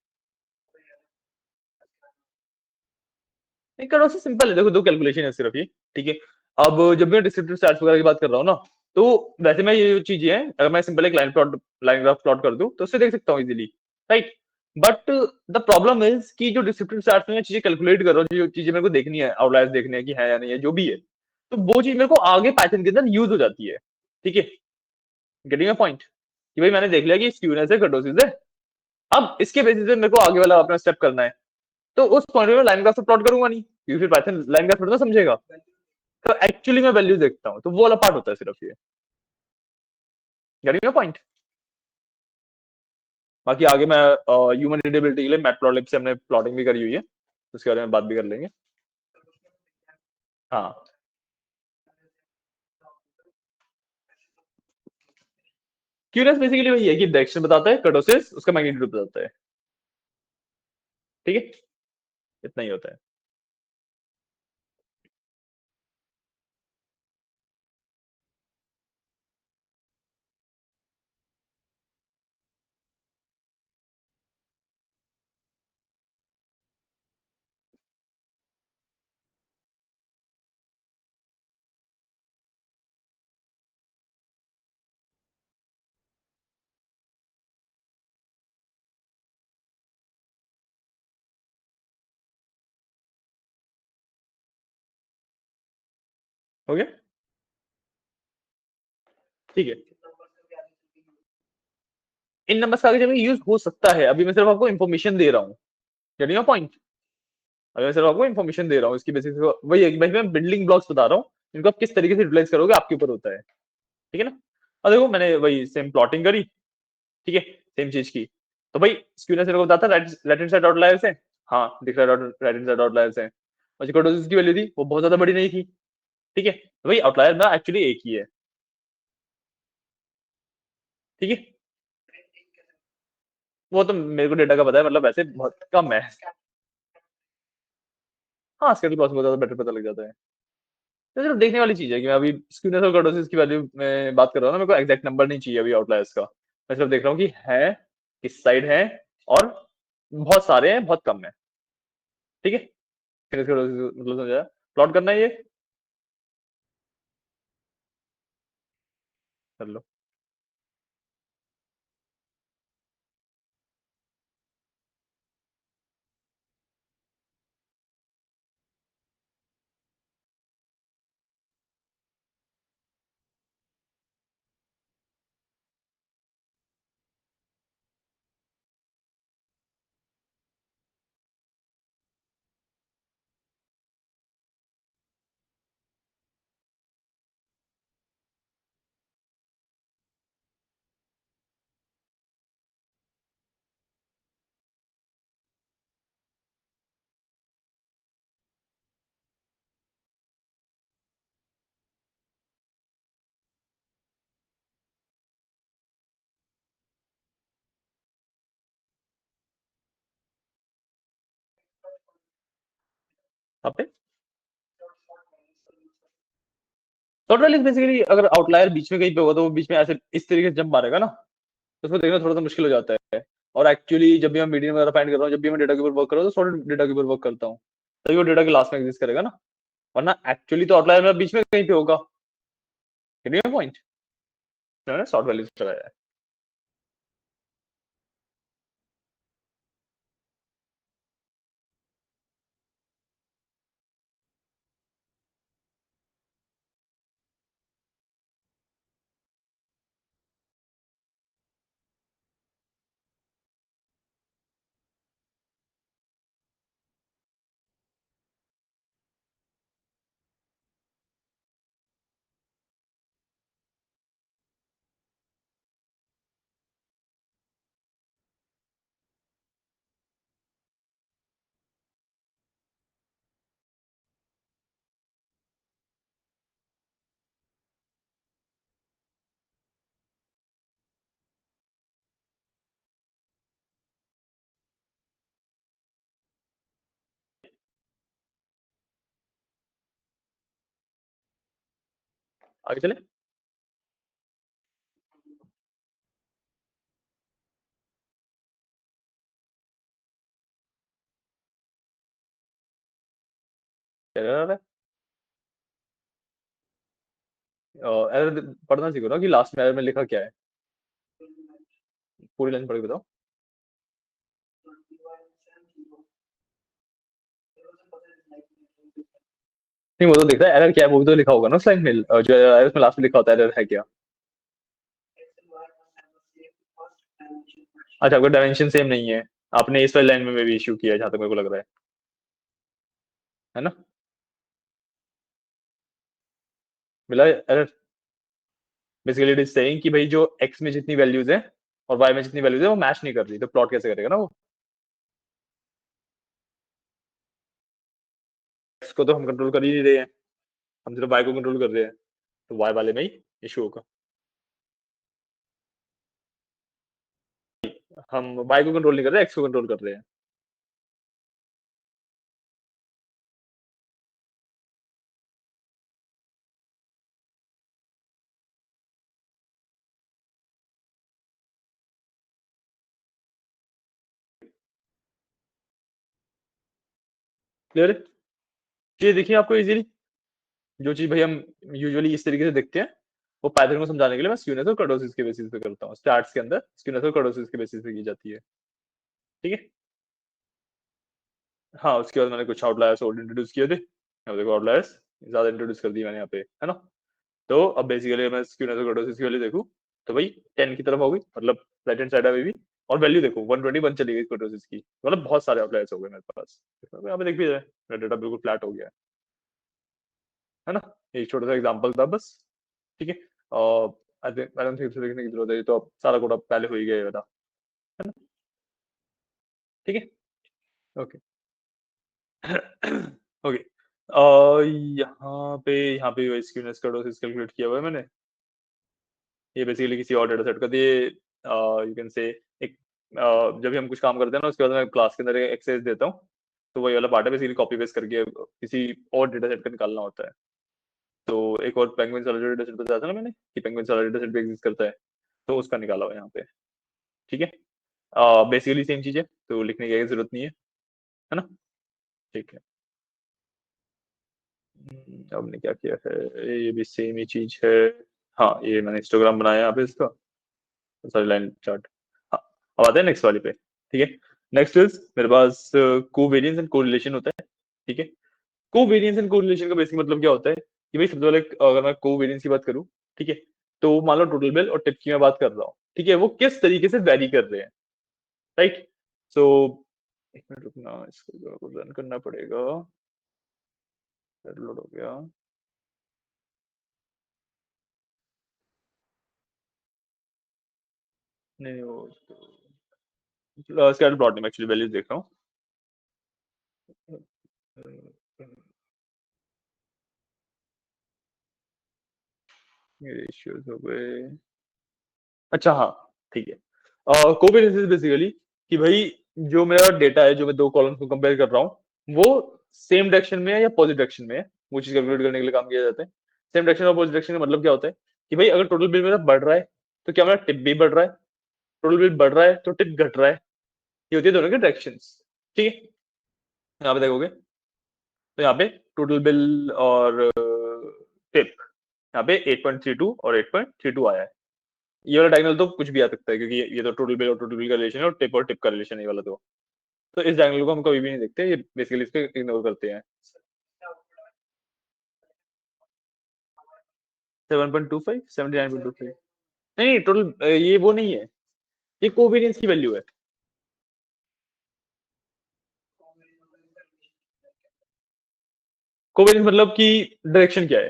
नहीं करो से सिंपल है, देखो दो कैलकुलेशन है सिर्फ ये, ठीक है। अब जब मैं डिस्क्रिप्टिव स्टैट्स वगैरह की बात कर रहा हूँ ना, तो वैसे मैं ये जो चीजें हैं अगर मैं सिंपल एक लाइन ग्राफ प्लॉट कर दूं तो उससे देख सकता हूँ easily, right. But the problem is कि जो डिस्क्रिप्टिव स्टैट्स में मैं चीजें कैलकुलेट कर रहा हूँ, जो चीजें मेरे को देखनी है, आउटलायर्स देखने हैं कि है या नहीं है, जो भी है, तो वो चीज मेरे को आगे पैटर्न के अंदर यूज हो जाती है, ठीक है। गेटिंग अ पॉइंट कि भाई मैंने देख लिया कि स्क्यूनेस है, कर्टोसिस है, अब इसके बेसिस पे मेरे को आगे वाला अपना स्टेप करना है। तो उस पॉइंट में लाइन ग्राफ तो प्लॉट करूंगा नहीं, क्योंकि फिर पाइथन लाइन ग्राफ थोड़ा ना समझेगा। तो एक्चुअली मैं वैल्यू देखता हूँ, तो वो वाला पार्ट होता है सिर्फ ये। Getting point. बाकी आगे मैं ह्यूमन रीडेबिलिटी के लिए मैटप्लॉटलिब से हमने प्लॉटिंग भी करी हुई है, तो उसके बारे में बात भी कर लेंगे। हाँ क्यूरियस बेसिकली वही है कि डायरेक्शन बताता है, कर्टोसिस उसका मैग्नीट्यूड बताता है, ठीक है, इतना ही होता है। हो गया, ठीक है। इन नंबर्स का आगे जब यूज हो सकता है, अभी मैं सिर्फ आपको इन्फॉर्मेशन दे रहा हूँ, गेटिंग पॉइंट। अभी मैं सिर्फ आपको इन्फॉर्मेशन दे रहा हूँ, इसकी बेसिस वही है कि भाई मैं बिल्डिंग ब्लॉक्स बता रहा हूँ, इनको आप किस तरीके से यूटिलाइज करोगे आपके ऊपर होता है, ठीक है ना। अब देखो मैंने वही सेम प्लॉटिंग करी, ठीक है, सेम चीज की। तो भाई स्क्यूनेस मेरे को बताता right right hand side outliers है, हाँ दिख रहा है राइट हैंड साइड आउटलायर्स है, और जो कर्टोसिस की वैल्यू थी वो बहुत ज्यादा बड़ी नहीं थी, ठीक है। तो भाई आउटलायर ना एक्चुअली एक ही है, ठीक है। वो तो मेरे को डेटा का पता है, मतलब वैसे बहुत कम है। हाँ स्केल क्रॉस बहुत ज्यादा बेटर पता लग जाता है। तो सिर्फ देखने वाली चीज है कि मैं अभी स्क्यूनेस और कर्टोसिस की वैल्यू में बात कर रहा हूँ ना, मेरे को एग्जैक्ट नंबर नहीं चाहिए अभी आउटलायर्स का, मैं सिर्फ देख रहा हूँ कि है, किस साइड है, और बहुत सारे हैं बहुत कम है, ठीक है। स्क्यूनेस कर्टोसिस मतलब समझाया, प्लॉट करना है ये, कर लो। आप पे सॉर्ट वैल्यूज बेसिकली अगर आउटलायर बीच में कहीं पे होगा तो वो बीच में ऐसे इस तरीके से जंप मारेगा ना, तो उसको देखना थोड़ा सा मुश्किल हो जाता है। और एक्चुअली जब भी मैं मीडियन वगैरह फाइंड कर रहा हूँ, जब भी मैं डेटा के ऊपर वर्क कर रहा हूँ, तो सॉर्टेड डेटा के ऊपर वर्क करता हूँ, तभी वो डेटा के लास्ट में एग्जिस्ट करेगा ना, वरना एक्चुअली तो आउटलायर में बीच में कहीं पे होगा। पॉइंट सॉर्ट वैल्यूज लगाया है। आगे चले। क्या कर रहा है? एरर पढ़ना सीखो ना कि लास्ट में एरर में लिखा क्या है, पूरी लाइन पढ़ के बताओ। नहीं वो तो देखता है एरर क्या है, वो भी तो लिखा होगा ना उस लाइन में, जो एरर में लास्ट में लिखा होता है एरर है क्या। अच्छा आपका डायमेंशन सेम नहीं है, आपने इस वाली लाइन में भी इशू किया है जहां तक मेरे को लग रहा है ना। मिला error. Basically it is saying कि भाई जो x में जितनी वैल्यूज है और y में जितनी वैल्यूज है वो मैच नहीं कर रही, तो प्लॉट कैसे करेगा ना वो। x को तो हम कंट्रोल कर ही नहीं रहे हैं, हम सिर्फ y को कंट्रोल कर रहे हैं, तो y वाले में ही इशू होगा। हम y को कंट्रोल नहीं कर रहे, x को कंट्रोल कर रहे हैं। क्लियर है। ये देखिए आपको इजीली जो चीज भाई हम यूजुअली इस तरीके से देखते हैं, वो पैटर्न को समझाने के लिए मैं स्क्यूनेस और कर्टोसिस के बेसिस पे करता हूँ। स्टैट्स के अंदर स्क्यूनेस और कर्टोसिस के बेसिस पे की जाती है। ठीक है। हाँ उसके बाद मैंने कुछ आउटलायर्स और इंट्रोड्यूस किए थे, अब देखो आउटलायर्स ज्यादा इंट्रोड्यूस कर दिए मैंने यहाँ पे, है ना। तो अब बेसिकली मैं स्क्यूनेस और कर्टोसिस की वैल्यू देखूं, तो भाई 10 की तरफ होगी, मतलब राइट हैंड साइड में भी। और वैल्यू देखो 121 चली गई कर्टोसिस की, मतलब बहुत सारे आउटलायर्स हो गए मेरे पास। यहाँ पे देख भी रहे हैं, मेरा डेटा बिल्कुल फ्लैट हो गया है ना। एक छोटा सा एग्जांपल था बस। ठीक है। और I think I don't think देखने की जरूरत है, ये तो अब सारा कोड अब पहले हो ही गया था, है ना। ठीक है। ओके। ओके। यहाँ पे स्क्यूनेस कर्टोसिस कैलकुलेट किया हुआ है मैंने। ये बेसिकली किसी और डेटा सेट का दिए, यू कैन से एक जब भी हम कुछ काम करते हैं ना उसके बाद मैं क्लास के अंदर एक्सेस देता हूँ, तो वही वाला पार्ट है, बेसिकली कॉपी पेस्ट करके किसी और डेटा सेट का निकालना होता है। तो एक और पेंगुइन वाला जो डेटा सेट बताया था ना मैंने कि पेंगुइन वाला डेटा सेट भी एग्जिस्ट करता है, तो उसका निकाला हुआ है यहाँ पे। ठीक है। बेसिकली सेम चीज है, तो लिखने की जरूरत नहीं है ना। ठीक है। अब मैंने क्या किया है, ये भी सेम ही चीज है। हाँ ये मैंने हिस्टोग्राम बनाया यहाँ पे इसका, सॉरी लाइन चार्ट। हाँ अब आते हैं नेक्स्ट वाले पे। ठीक है। नेक्स्ट इज मेरे पास कोवेरिएंस एंड कोरिलेशन होता है। ठीक है। कोवेरिएंस एंड कोरिलेशन का बेसिक मतलब क्या होता है कि भाई सबसे पहले अगर मैं कोवेरिएंस की बात करूं, ठीक है, तो मान लो टोटल बिल और टिप की मैं बात कर रहा हूँ, ठीक है, वो किस तरीके से वैरी कर रहे हैं, राइट। सो एक मिनट रुकना, इसको रन करना पड़ेगा। लोड हो गया। नहीं वो स्कैटर प्लॉट में एक्चुअली वैल्यूज देख रहा हूँ। ये रेशियोज हो गए। अच्छा हाँ ठीक है। कोवेरिएंस बेसिकली कि भाई जो मेरा डेटा है, जो मैं दो कॉलम्स को कंपेयर कर रहा हूँ, वो सेम डायरेक्शन में है या पॉजिटिव डायरेक्शन में है, वो चीज कैलकुलेट करने के लिए काम किया जाता है। सेम डायरेक्शन अपोजिट डायरेक्शन का मतलब क्या होता है कि भाई अगर टोटल बिल मेरा बढ़ रहा है तो क्या मेरा टिप भी बढ़ रहा है, टोटल बिल बढ़ रहा है तो टिप घट रहा है। ये होती है दोनों की डायरेक्शंस। ठीक है, यहाँ पे देखोगे तो यहाँ पे टोटल बिल और टिप यहाँ पे 8.32 और 8.32 आया है। ये वाला डायगोनल तो कुछ भी आ सकता है क्योंकि ये तो टोटल बिल और टोटल बिल का रिलेशन है और टिप का रिलेशन है ये वाला। तो इस डायगोनल को हम कभी भी नहीं देखते, ये बेसिकली इसको इग्नोर करते हैं। 7.25 79.25 नहीं टोटल ये वो नहीं है, ये कोवेरियंस की वैल्यू है। कोवेरियंस मतलब कि डायरेक्शन क्या है,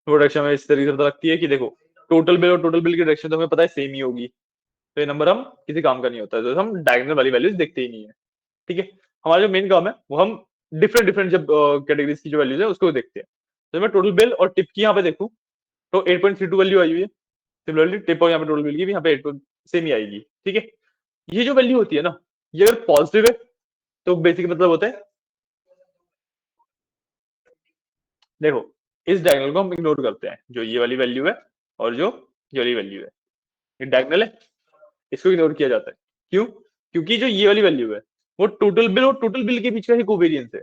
वो डायरेक्शन हमें इस तरीके से पता लगती है कि देखो टोटल बिल और टोटल बिल की डायरेक्शन तो हमें पता है सेम ही होगी, तो ये नंबर हम किसी काम का नहीं होता है, तो हम डायगोनल वाली वैल्यूज देखते ही नहीं है। ठीक है, हमारा जो मेन काम है वो हम डिफरेंट डिफरेंट जब कैटेगरीज की जो वैल्यूज है उसको देखते हैं। तो मैं टोटल बिल और टिप की यहाँ पे देखूं तो 8.32 वैल्यू आई हुई है। सिमिलरली टिप और यहाँ पे टोटल बिल की भी यहाँ पे 8 सेम ही आएगी। ठीक है, ये जो वैल्यू होती है ना, ये अगर पॉजिटिव है तो बेसिक मतलब होता है, देखो इस डायगोनल को हम इग्नोर करते हैं, जो ये वाली वैल्यू है और जो ये वाली वैल्यू है, ये डायगोनल है, इसको इग्नोर किया जाता है। क्यों? क्योंकि जो ये वाली वैल्यू है वो टोटल बिल और टोटल बिल के बीच का ही कोवेरियंस है,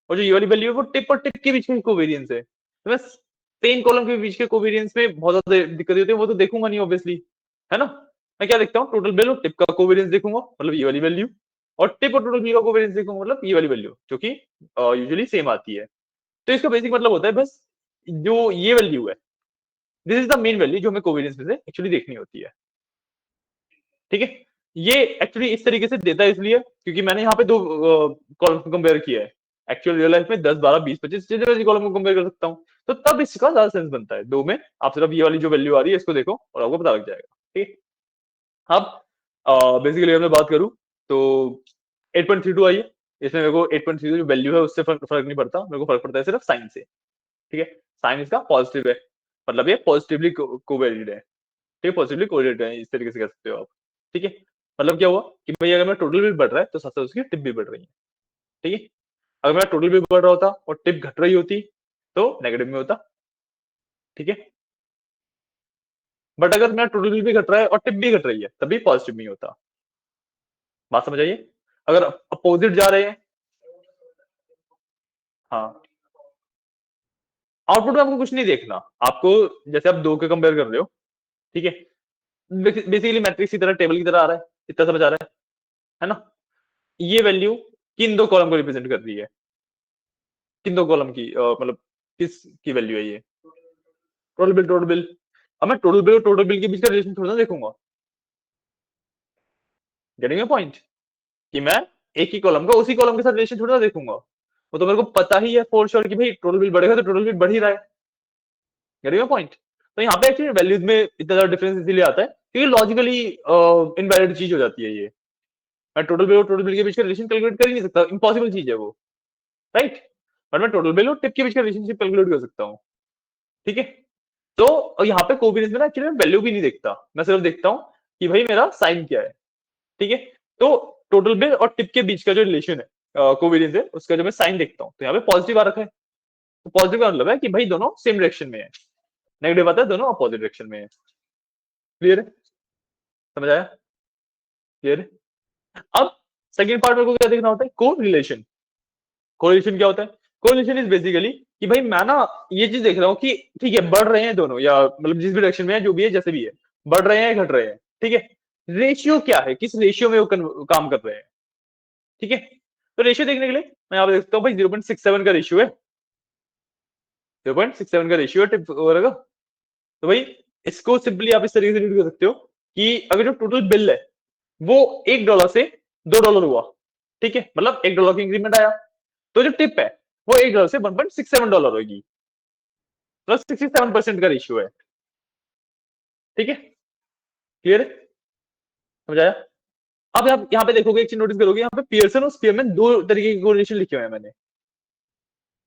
और जो ये वाली वैल्यू है वो टिप और टिप के बीच का ही कोवेरियंस है। तो मैं सेम कॉलम के बीच के कोवेरियंस में बहुत ज्यादा दिक्कत होती है, वो तो देखूंगा नहीं ऑब्वियसली, है ना। मैं क्या देखता हूँ, टोटल बिल और टिप का कोवेरियंस देखूंगा मतलब ये वाली वैल्यू, और टिप और टोटल बिल का कोवेरियंस देखूंगा मतलब ये वाली वैल्यू, जो कि यूजुअली सेम आती है। तो इसका बेसिक मतलब होता है बस जो ये वैल्यू है, this is the main value जो हमें कोवेरियंस में से एक्चुअली देखनी होती है। ठीक है, ये एक्चुअली इस तरीके से देता है इसलिए क्योंकि मैंने यहाँ पे दो कॉलम को कंपेयर किया है। एक्चुअल रियल लाइफ में 10 12 20 25 जितने कॉलम को कंपेयर कर सकता हूँ, तो तब इसका ज्यादा सेंस बनता है। दो में आप सिर्फ ये वाली जो वैल्यू आ रही है इसको देखो और आपको पता लग जाएगा। ठीक है, अब बेसिकली अगर मैं बात करूं तो 8.32 आई है, इसमें मेरे को 8.32 जो वैल्यू है उससे फर्क नहीं पड़ता, मेरे को फर्क पड़ता है सिर्फ साइन से। ठीक है, साइन इसका पॉजिटिव है, मतलब ये पॉजिटिवली कोवेरिएंट है। ठीक है, पॉजिटिवली कोरिलेटेड है, इस तरीके से कह सकते हो आप। ठीक है, मतलब क्या हुआ कि भाई अगर मेरा टोटल बिल बढ़ रहा है तो साथ साथ उसकी टिप भी बढ़ रही है। ठीक है, अगर मेरा टोटल बिल बढ़ रहा होता और टिप घट रही होती तो नेगेटिव में होता। ठीक है, बट अगर मेरा टोटल बिल भी घट रहा है और टिप भी घट रही है तभी पॉजिटिव में होता। बात समझ आइए, अगर अपोजिट जा रहे हैं, हाँ, आउटपुट में आपको कुछ नहीं देखना, आपको जैसे आप दो के कंपेयर कर रहे हो, ठीक है, बेसिकली मैट्रिक्स की तरह टेबल की तरह आ रहा है, इतना समझ आ रहा है ना। ये वैल्यू किन दो कॉलम को रिप्रेजेंट कर रही है, किन दो कॉलम की मतलब किस की वैल्यू है ये, टोटल बिल टोटल बिल। अब मैं टोटल बिल और टोटल बिल के बीच का रिलेशन थोड़ा ना देखूंगा, गेटिंग योर पॉइंट, कि मैं एक ही कॉलम का उसी कॉलम के साथ रिलेशन थोड़ा ना देखूंगा, वो तो मेरे को पता ही है फॉर श्योर कि भाई टोटल बिल बढ़ेगा तो टोटल बिल बढ़ ही रहा है। गेटिंग योर पॉइंट, तो यहाँ पे एक्चुअली वैल्यूज में इतना ज्यादा डिफरेंस इसीलिए आता है क्योंकि लॉजिकली इनवैलिड चीज हो जाती है ये। मैं टोटल बिल और टोटल बिल के बीच का रिलेशन कैलकुलेट कर ही नहीं सकता, इम्पॉसिबल चीज है वो, राइट। बट मैं टोटल बिल और टिप के बीच का रिलेशनशिप कैलकुलेट कर सकता हूँ। ठीक है, तो यहाँ पे कोवेरियंस में ना एक्चुअली मैं वैल्यू भी नहीं देखता, मैं सिर्फ देखता हूँ कि भाई मेरा साइन क्या है। ठीक है, तो टोटल बिल और टिप के बीच का जो रिलेशन है कोवेरियंस है उसका जब मैं साइन देखता हूँ तो यहाँ पे पॉजिटिव आ रखा है, तो पॉजिटिव का मतलब है कि भाई दोनों सेम डायरेक्शन में है, नेगेटिव आता है दोनों अपोजिट डायरेक्शन में है। क्लियर है, समझ आया, क्लियर है। अब सेकंड पार्ट मेरे को क्या देखना होता है, कोरिलेशन। कोरिलेशन क्या होता है, कोरिलेशन इज बेसिकली कि भाई मैं ना ये चीज देख रहा हूँ कि ठीक है बढ़ रहे हैं दोनों या मतलब जिस भी डायरेक्शन में है जो भी है जैसे भी है, बढ़ रहे हैं घट रहे हैं। ठीक है, रेशियो क्या है, किस रेशियो में वो काम कर रहे हैं। ठीक है, तो रेशियो देखने के लिए मैं यहाँ पे देखता हूँ भाई 0.67 का रेशियो है, 0.67 का रेशियो है टिप वगैरह का। तो भाई इसको सिंपली आप इस तरीके से रीड कर सकते हो कि अगर जो टोटल बिल है वो $1 से $2 हुआ, ठीक है, मतलब $1 की इंक्रीमेंट आया, तो जो टिप है वो $1 से $1.67 होगी, प्लस 67% का रेशियो है। ठीक है, क्लियर है, समझ आया। अब आप यहाँ पे देखोगे, एक चीज नोटिस करोगे, यहाँ पे पियर्सन और स्पीयरमैन दो तरीके के कोरिलेशन लिखे हुए हैं मैंने,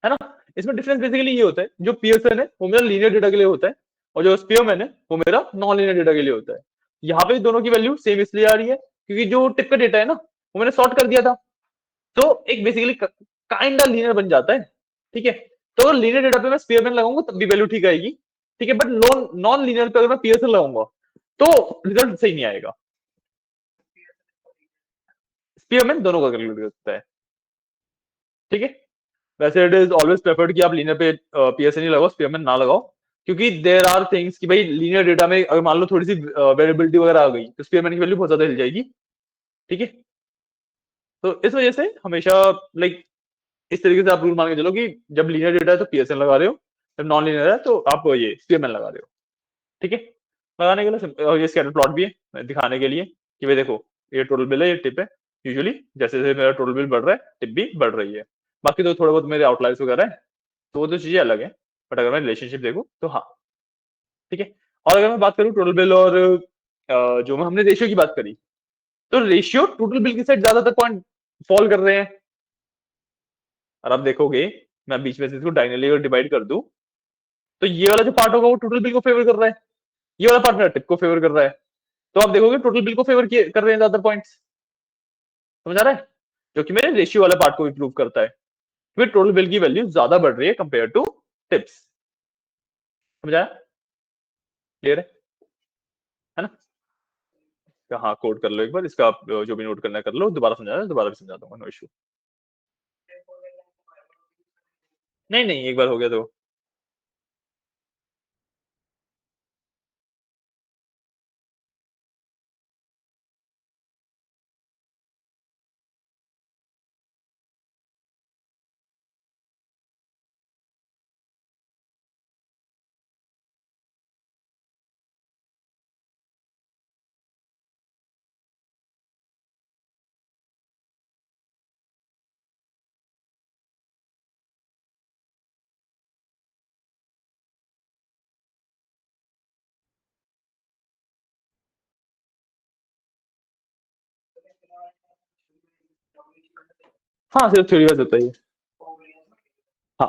है ना। इसमें डिफरेंस बेसिकली ये होता है, जो पियर्सन है वो मेरा लीनियर डेटा के लिए होता है और जो स्पीयरमैन है वो मेरा नॉन लीनियर डेटा के लिए होता है। यहाँ पे दोनों की वैल्यू सेम इसलिए आ रही है क्योंकि जो टिप का डेटा है ना वो मैंने सॉर्ट कर दिया था, तो एक बेसिकली काइंड लीनियर बन जाता है। ठीक है, तो अगर लीनियर डेटा पे मैं स्पीयरमैन लगाऊंगा तब भी वैल्यू ठीक आएगी, ठीक है, बट नॉन लीनियर पे अगर मैं पियर्सन लगाऊंगा तो रिजल्ट सही नहीं आएगा। स्पीयरमैन दोनों का कैलकुलेट कर सकता है, ठीक है। वैसे इट इज ऑलवेज प्रेफर्ड कि आप लीनियर पे पियर्सन ही लगाओ, स्पीयरमैन ना लगाओ, क्योंकि देयर आर थिंग्स कि भाई लीनियर डेटा में अगर मान लो थोड़ी सी वेरिएबिलिटी वगैरह आ गई तो स्पीयरमैन की वैल्यू बहुत ज्यादा हिल जाएगी, ठीक है। तो इस वजह से हमेशा लाइक इस तरीके से आप रूल मान के चलो कि जब लीनियर डेटा है तो पीएसएन लगा रहे हो, जब नॉन लीनियर है तो आप ये स्पीयरमैन लगा रहे हो, ठीक है। लगाने के लिए ये स्कैटर प्लॉट भी है दिखाने के लिए कि भाई देखो ये टोटल बिल है, ये टिप है, यूजुअली जैसे जैसे मेरा टोटल बिल बढ़ रहा है टिप भी बढ़ रही है। बाकी तो थोड़ा बहुत मेरे आउटलाइर्स वगैरह है, तो वो तो चीजें अलग है, बट अगर मैं रिलेशनशिप देखूं तो हाँ, ठीक है। और अगर मैं बात करूं टोटल बिल और जो हमने रेशियो की बात करी, तो रेशियो टोटल बिल की साइड ज्यादातर पॉइंट फॉल कर रहे हैं। और आप देखोगे मैं बीच में से इसको डायनली अगर डिवाइड कर दूं तो ये वाला जो पार्ट होगा वो टोटल बिल को फेवर कर रहा है, ये वाला पार्ट मेरा टिप को फेवर कर रहा है। तो आप देखोगे टोटल बिल को फेवर कर रहे हैं ज्यादातर पॉइंट्स, समझ आ रहा है, जो कि मेरे रेशियो वाले पार्ट को भी प्रूव करता है कि टोटल बिल की वैल्यू ज्यादा बढ़ रही है कंपेयर टू टिप्स। समझ आया, क्लियर है ना। तो हाँ कोड कर लो एक बार इसका, आप जो भी नोट करना है कर लो, दोबारा समझा दोबारा भी समझा दूंगा, नो इशू। नहीं नहीं एक बार हो गया तो। हाँ सिर्फ थ्योरी वाइज होता है ये। हाँ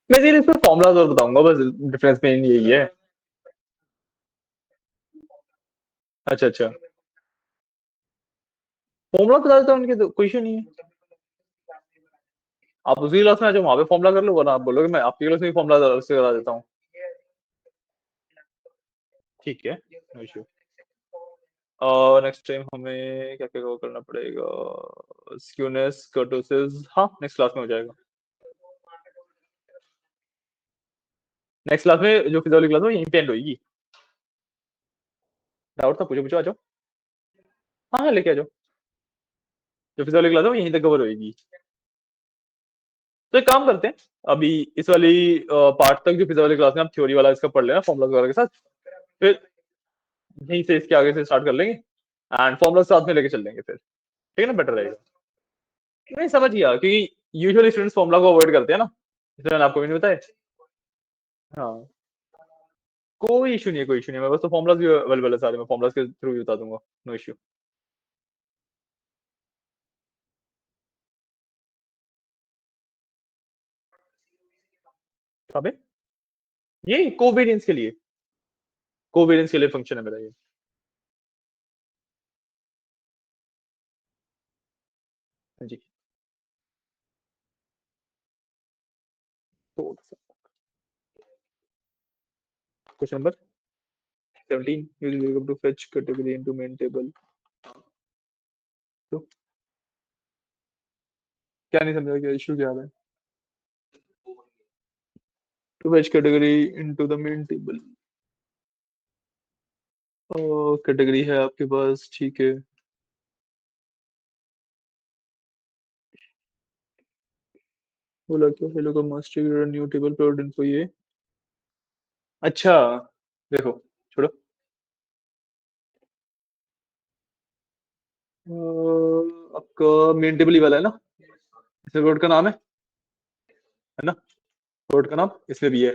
मैं सिर्फ इसमें फॉर्मुलाज और बताऊंगा, बस डिफरेंस मेन यही है। अच्छा अच्छा, फॉर्मुला बता देता हूँ उनके, तो कोई इशू नहीं है। आप उसी क्लास में आ जाओ, वहां पे फॉर्मुला कर लो, वरना आप बोलोगे मैं आपकी क्लास में फॉर्मुला अलग से करा देता हूँ। ठीक है, नो इशू। और नेक्स्ट टाइम हमें क्या क्या करना पड़ेगा, स्क्यूनेस कर्टोसिस, हाँ नेक्स्ट क्लास में हो जाएगा। नेक्स्ट क्लास में जो फिजियोलॉजी क्लास है यहीं पे एंड होगी। डाउट था पूछो पूछो, आ जाओ। हाँ हाँ लेके आ जाओ, जो फिजियोलॉजी क्लास है वो यहीं तक कवर होगी। तो एक काम करते हैं, अभी इस वाली पार्ट तक जो फिजियोलॉजी क्लास में आप थ्योरी वाला इसका पढ़ लेना फॉर्मुला वगैरह के साथ, फिर यहीं से इसके आगे से स्टार्ट कर लेंगे एंड फॉर्मुला साथ में लेके चल लेंगे फिर, ठीक है ना, बेटर रहेगा। नहीं समझ गया, क्योंकि यूजुअली स्टूडेंट्स फॉर्मुला को अवॉइड करते हैं ना, इसलिए मैंने आपको भी नहीं बताया। हाँ कोई इशू नहीं है, कोई इशू नहीं है, मैं बस तो फॉर्मुलाज भी अवेलेबल है सारे, मैं फॉर्मुलाज के थ्रू भी बता दूंगा, नो इशू। अबे ये कोवेरियंस के लिए फंक्शन है मेरा ये। हाँ जी, तो question number 17, use to fetch category into main table. तो क्या नहीं समझा, क्या इशू क्या है? To fetch category into the main table, category है आपके पास, ठीक है। बोला क्या, हेलो का master new table provide info ये। अच्छा देखो, छोड़ो, आपका मेन टेबल ही वाला है ना, इसमें रोड का नाम है ना, रोड का नाम इसमें भी है।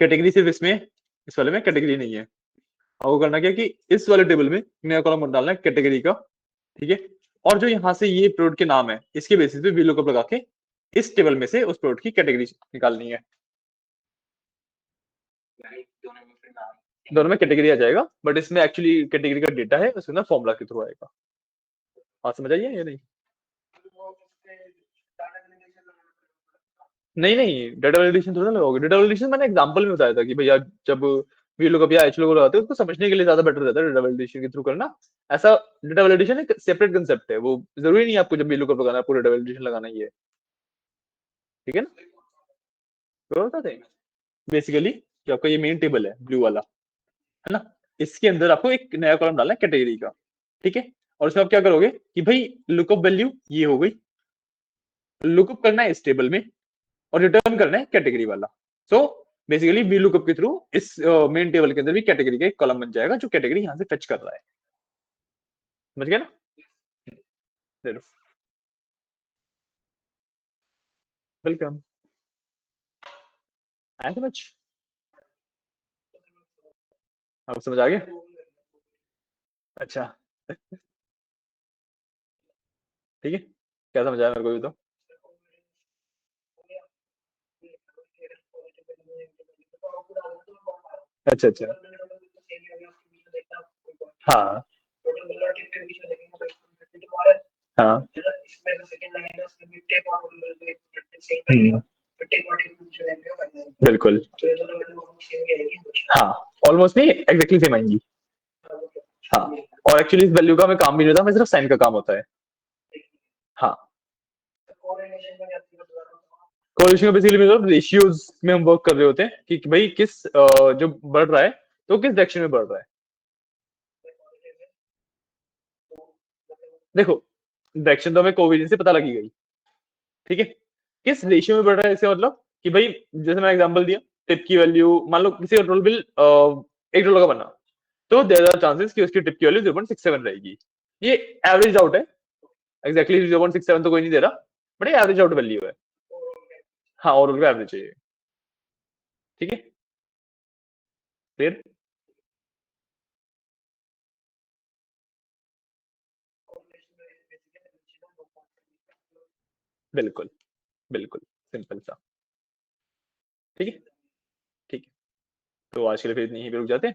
कैटेगरी सिर्फ इसमें, इस वाले में कैटेगरी नहीं है। आपको करना क्या कि इस वाले टेबल में नया कॉलम डालना है कैटेगरी का, ठीक है। और जो यहाँ से ये प्रोडक्ट के नाम है इसके बेसिस पे वीलुकअप लगा के इस टेबल में से उस प्रोडक्ट की कैटेगरी निकालनी है। दोनों में कैटेगरी आ जाएगा, बट इसमें एक्चुअली कैटेगरी का डेटा है, उसके अंदर फॉर्मूला के थ्रू आएगा। हाँ समझ आइए या नहीं? नहीं नहीं, डेटा वैलिडेशन थोड़ा लगाओगे। डेटा वैलिडेशन मैंने एग्जांपल में बताया था कि भैया जब वी लुकअप या एच लुकअप लगाते हो उसको समझने के लिए ज्यादा बेटर रहता है डेटा वैलिडेशन के थ्रू करना। ऐसा डेटा वैलिडेशन एक सेपरेट कंसेप्ट है, वो जरूरी नहीं है आपको जब वी लुकअप लगाना है आपको डेटा वैलिडेशन लगाना ही है। ठीक है ना? तो बता दें बेसिकली कि आपका ये मेन टेबल है ब्लू वाला, है ना? इसके अंदर आपको एक नया कॉलम डालना है कैटेगरी का। ठीक है? और उसमें आप क्या करोगे कि भाई लुकअप वैल्यू ये हो गई, लुकअप करना है इस टेबल में और रिटर्न करना है कैटेगरी वाला। सो बेसिकली वी लुकअप के थ्रू इस मेन टेबल के अंदर भी कैटेगरी का एक कॉलम बन जाएगा जो कैटेगरी यहां से फेच कर रहा है। समझ गया ना? वेलकम। आया समझ? आप समझ आ गया? अच्छा ठीक है, क्या समझ आया मेरे को भी तो। अच्छा अच्छा। हाँ हाँ। हम्म, बिल्कुल। हाँ ऑलमोस्ट नहीं, एग्जैक्टली सेम आएंगी। हाँ, और एक्चुअली इस वैल्यू का हमें काम भी नहीं होता, हमें सिर्फ साइन का काम होता है। हाँ, कोरिलेशन का बेसिकली मतलब रेशियोज में हम वर्क कर रहे होते हैं कि भाई किस जो बढ़ रहा है तो किस डायरेक्शन में बढ़ रहा है। देखो डायरेक्शन तो हमें कोवेरियंस से पता लगी गई, ठीक है? किस रेशियो में बढ़ रहा है इसका मतलब कि भाई जैसे मैंने एग्जांपल दिया, टिप की वैल्यू मान लो किसी पेट्रोल बिल $1 का बना, तो देयर आर चांसेस कि उसकी टिप की वैल्यू 0.67 रहेगी। ये एवरेज आउट है, एग्जैक्टली 0.67 तो कोई नहीं दे रहा, बट ये एवरेज आउट वैल्यू है। हाँ और उनका एवरेज है ये। ठीक है? फिर बिल्कुल बिल्कुल सिंपल सा। ठीक है? ठीक है, तो आज के लिए फिर इतनी ही पे रुक जाते हैं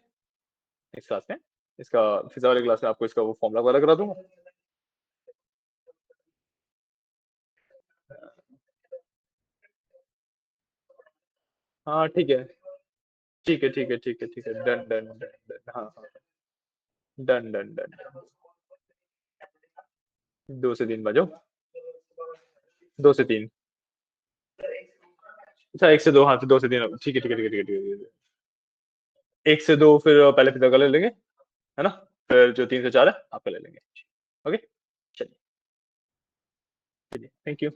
इस क्लास में। इसका फिजा वाले क्लास में आपको इसका वो फॉर्मूला वगैरह करा दूंगा। हाँ ठीक है ठीक है ठीक है ठीक है ठीक है, डन डन डन डन, हाँ हाँ, डन डन डन। 2 से 3 बजो, 2 से 3। अच्छा 1 से 2, हाँ तो 2 से 3, ठीक है ठीक है ठीक है ठीक है ठीक है। 1 से 2 फिर पहले पिता का ले लेंगे, है ना? फिर जो 3 से 4 है आपका ले लेंगे। ओके, चलिए, चलिए, थैंक यू।